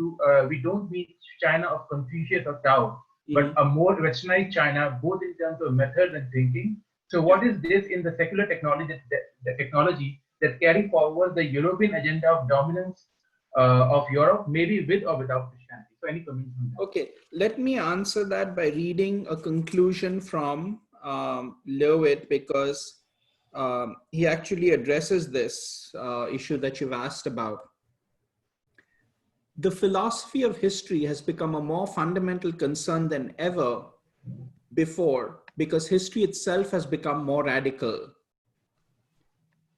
Speaker 5: we don't mean China of Confucius or Tao, but a more westernized China, both in terms of methods and thinking. So what is this in the secular technology, the technology that carry forward the European agenda of dominance of Europe, maybe with or without Christianity? So any comments on that?
Speaker 2: Okay, let me answer that by reading a conclusion from Lewitt, because he actually addresses this issue that you've asked about. The philosophy of history has become a more fundamental concern than ever before, because history itself has become more radical.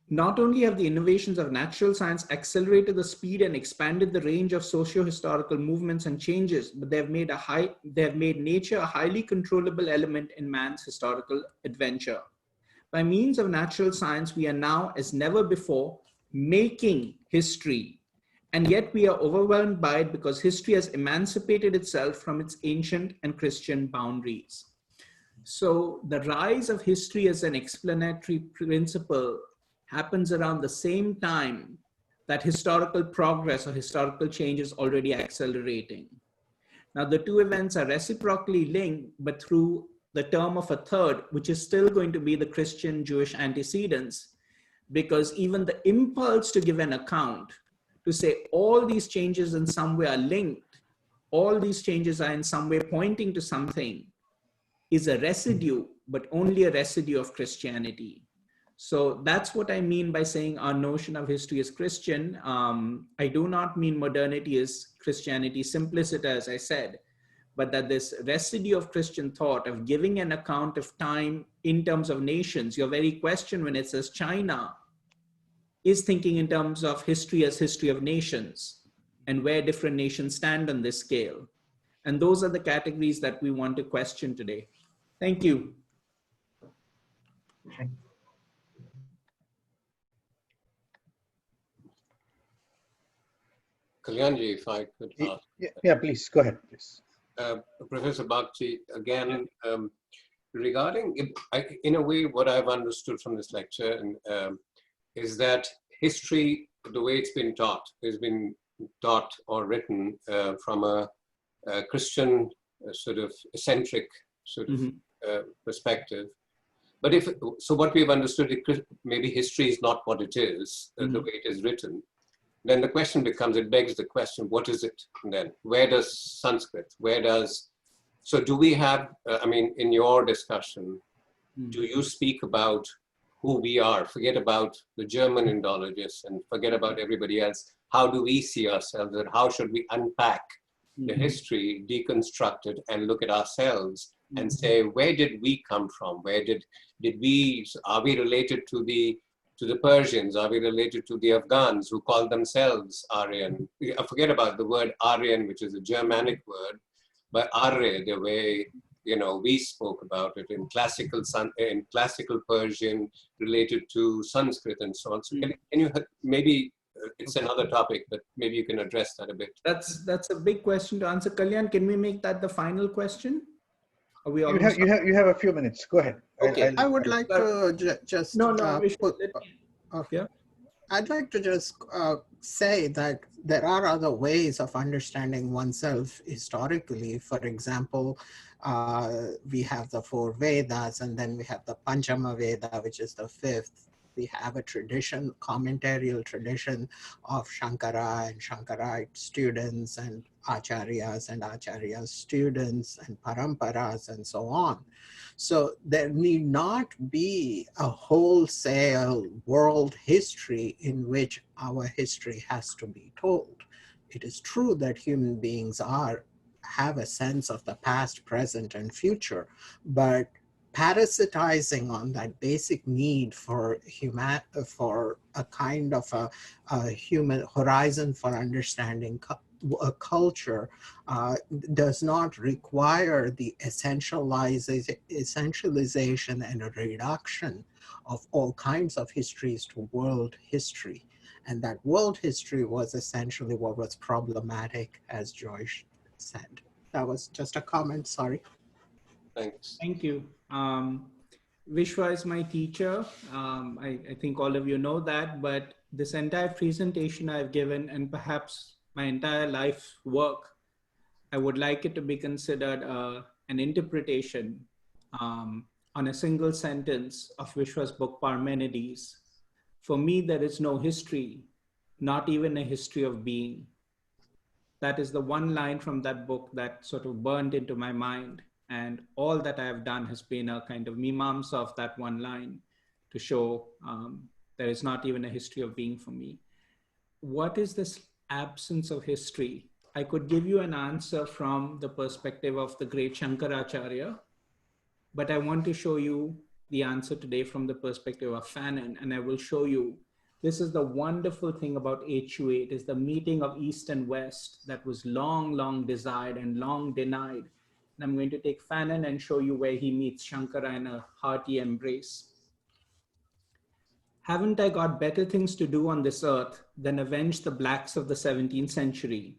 Speaker 2: Not only have the innovations of natural science accelerated the speed and expanded the range of socio-historical movements and changes, but they have made nature a highly controllable element in man's historical adventure. By means of natural science, we are now, as never before, making history. And yet we are overwhelmed by it because history has emancipated itself from its ancient and Christian boundaries. So the rise of history as an explanatory principle happens around the same time that historical progress or historical change is already accelerating. Now, the two events are reciprocally linked, but through the term of a third, which is still going to be the Christian-Jewish antecedents, because even the impulse to give an account, to say all these changes in some way are linked, all these changes are in some way pointing to something, is a residue, but only a residue of Christianity. So that's what I mean by saying our notion of history is Christian. I do not mean modernity is Christianity simpliciter, as I said, but that this residue of Christian thought of giving an account of time in terms of nations, your very question when it says China is thinking in terms of history as history of nations and where different nations stand on this scale. And those are the categories that we want to question today. Thank you.
Speaker 3: Kalyanji, if I could ask.
Speaker 1: Yeah, please, go ahead, please.
Speaker 3: Professor Bhakti, again, regarding, in a way, what I've understood from this lecture is that history, the way it's been taught, has been taught or written from a Christian sort of eccentric sort of perspective. But so what we've understood, maybe history is not what it is, the way it is written. Then the question becomes, it begs the question, what is it then? Where does Sanskrit, so do we have, I mean, in your discussion, do you speak about who we are? Forget about the German Indologists and forget about everybody else. How do we see ourselves, and how should we unpack the history, deconstruct it, and look at ourselves and say, where did we come from? Where did we, are we related to the Persians? Are we related to the Afghans who call themselves Aryan? Forget about the word Aryan, which is a Germanic word, but Arya, the way we spoke about it in classical Persian, related to Sanskrit and so on. So can you maybe it's another topic, but maybe you can address that a bit.
Speaker 2: That's a big question to answer. Kalyan, can we make that the final question? Are we
Speaker 1: you have a few minutes. Go ahead.
Speaker 2: Okay.
Speaker 4: I would like to just
Speaker 2: yeah.
Speaker 4: I'd like to just say that there are other ways of understanding oneself historically. For example, we have the 4 Vedas, and then we have the Panchama Veda, which is the 5th. We have a tradition, commentarial tradition of Shankara and Shankarite students and Acharyas students and paramparas and so on. So there need not be a wholesale world history in which our history has to be told. It is true that human beings have a sense of the past, present, and future, but parasitizing on that basic need for a kind of a human horizon for understanding a culture does not require the essentialization and a reduction of all kinds of histories to world history. And that world history was essentially what was problematic, as Joyce said. That was just a comment, sorry.
Speaker 3: Thanks.
Speaker 2: Thank you. Vishwa is my teacher. I think all of you know that, but this entire presentation I've given, and perhaps my entire life's work, I would like it to be considered an interpretation on a single sentence of Vishwa's book, Parmenides. For me, there is no history, not even a history of being. That is the one line from that book that sort of burned into my mind. And all that I have done has been a kind of mimamsa of that one line to show there is not even a history of being for me. What is this absence of history? I could give you an answer from the perspective of the great Shankaracharya, but I want to show you the answer today from the perspective of Fanon, and I will show you. This is the wonderful thing about HUA. It is the meeting of East and West that was long desired and long denied. And I'm going to take Fanon and show you where he meets Shankara in a hearty embrace. Haven't I got better things to do on this earth than avenge the blacks of the 17th century?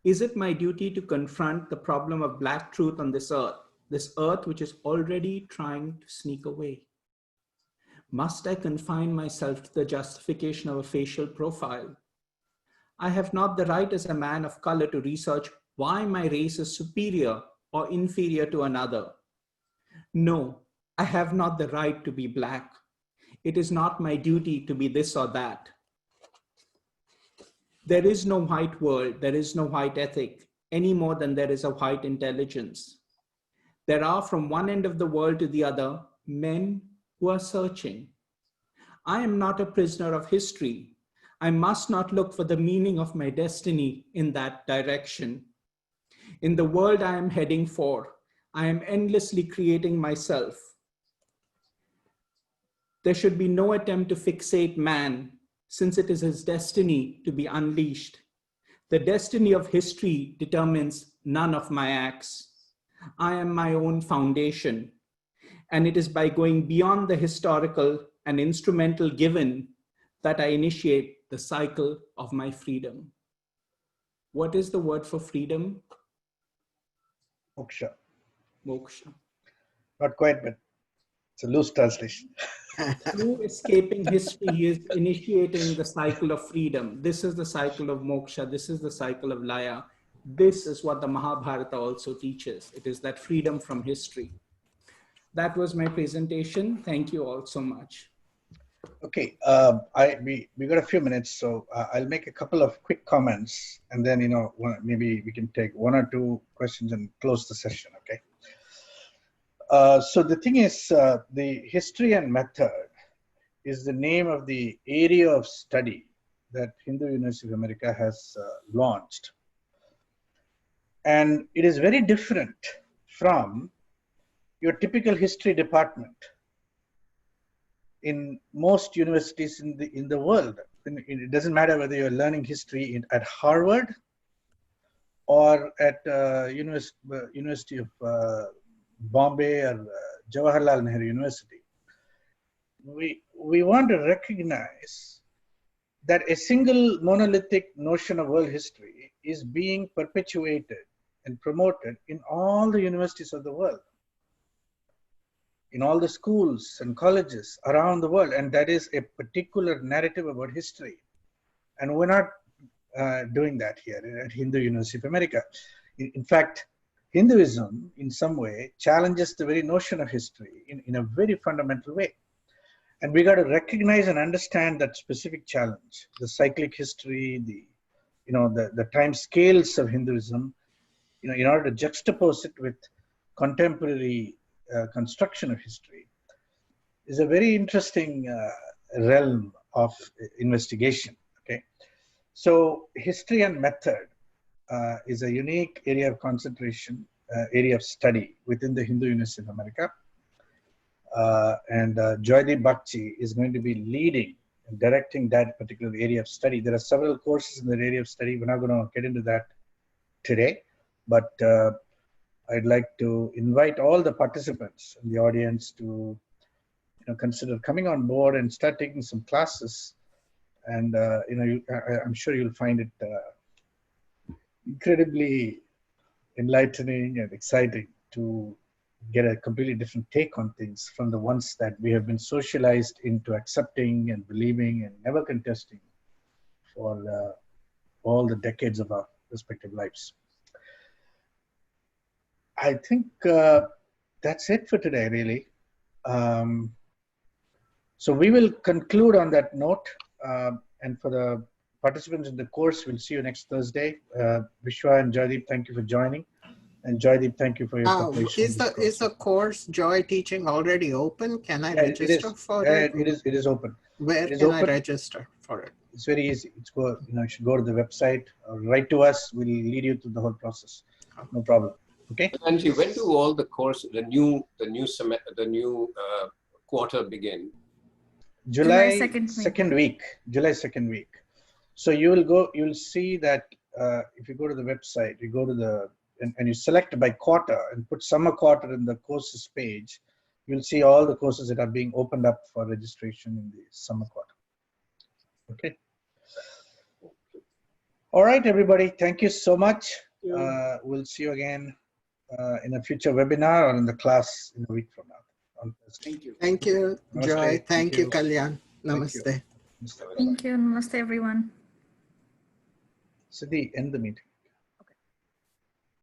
Speaker 2: Is it my duty to confront the problem of black truth on this earth which is already trying to sneak away? Must I confine myself to the justification of a facial profile? I have not the right as a man of color to research why my race is superior or inferior to another. No, I have not the right to be black. It is not my duty to be this or that. There is no white world, there is no white ethic, any more than there is a white intelligence. There are from one end of the world to the other, men who are searching. I am not a prisoner of history. I must not look for the meaning of my destiny in that direction. In the world I am heading for, I am endlessly creating myself. There should be no attempt to fixate man, since it is his destiny to be unleashed. The destiny of history determines none of my acts. I am my own foundation, and it is by going beyond the historical and instrumental given that I initiate the cycle of my freedom. What is the word for freedom?
Speaker 1: Moksha.
Speaker 2: Moksha.
Speaker 1: Not quite, but it's a loose translation.
Speaker 2: Through escaping history, he is initiating the cycle of freedom. This is the cycle of moksha. This is the cycle of laya. This is what the Mahabharata also teaches. It is that freedom from history. That was my presentation. Thank you all so much.
Speaker 1: Okay, we got a few minutes, so I'll make a couple of quick comments, and then maybe we can take one or two questions and close the session. Okay. So the thing is, the history and method is the name of the area of study that Hindu University of America has launched, and it is very different from your typical history department in most universities in the world. It doesn't matter whether you're learning history at Harvard or at University of Bombay or Jawaharlal Nehru University. We want to recognize that a single monolithic notion of world history is being perpetuated and promoted in all the universities of the world, in all the schools and colleges around the world, and that is a particular narrative about history. And we're not doing that here at Hindu University of America. In fact, Hinduism, in some way, challenges the very notion of history in a very fundamental way. And we got to recognize and understand that specific challenge, the cyclic history, the time scales of Hinduism, in order to juxtapose it with contemporary construction of history, is a very interesting realm of investigation. Okay, so history and method is a unique area of concentration, area of study within the Hindu University of America, and Joydeep Bakshi is going to be leading and directing that particular area of study. There are several courses in that area of study. We're not going to get into that today, but I'd like to invite all the participants in the audience to consider coming on board and start taking some classes. And I'm sure you'll find it incredibly enlightening and exciting to get a completely different take on things from the ones that we have been socialized into accepting and believing and never contesting for all the decades of our respective lives. I think that's it for today, really. So we will conclude on that note. And for the participants in the course, we'll see you next Thursday. Vishwa and Joydeep, thank you for joining. And Joydeep, thank you for your preparation.
Speaker 4: Is the course Joy Teaching already open? Can I register for it?
Speaker 1: It is open.
Speaker 4: Where can I register for it?
Speaker 1: It's very easy. You should go to the website or write to us. We'll lead you through the whole process. No problem. Okay.
Speaker 3: And when do all the course, the new quarter begin?
Speaker 1: July 2nd week. July 2nd week. So you'll see that if you go to the website, you go to and you select by quarter and put summer quarter in the courses page, you'll see all the courses that are being opened up for registration in the summer quarter. Okay. All right, everybody. Thank you so much. We'll see you again in a future webinar or in the class in a week from now.
Speaker 2: Thank you.
Speaker 4: Thank you,
Speaker 1: Namaste.
Speaker 4: Joy. Thank you, Kalyan. Namaste.
Speaker 1: Thank you.
Speaker 7: Thank you. Namaste, everyone.
Speaker 1: Siddhi, end the meeting.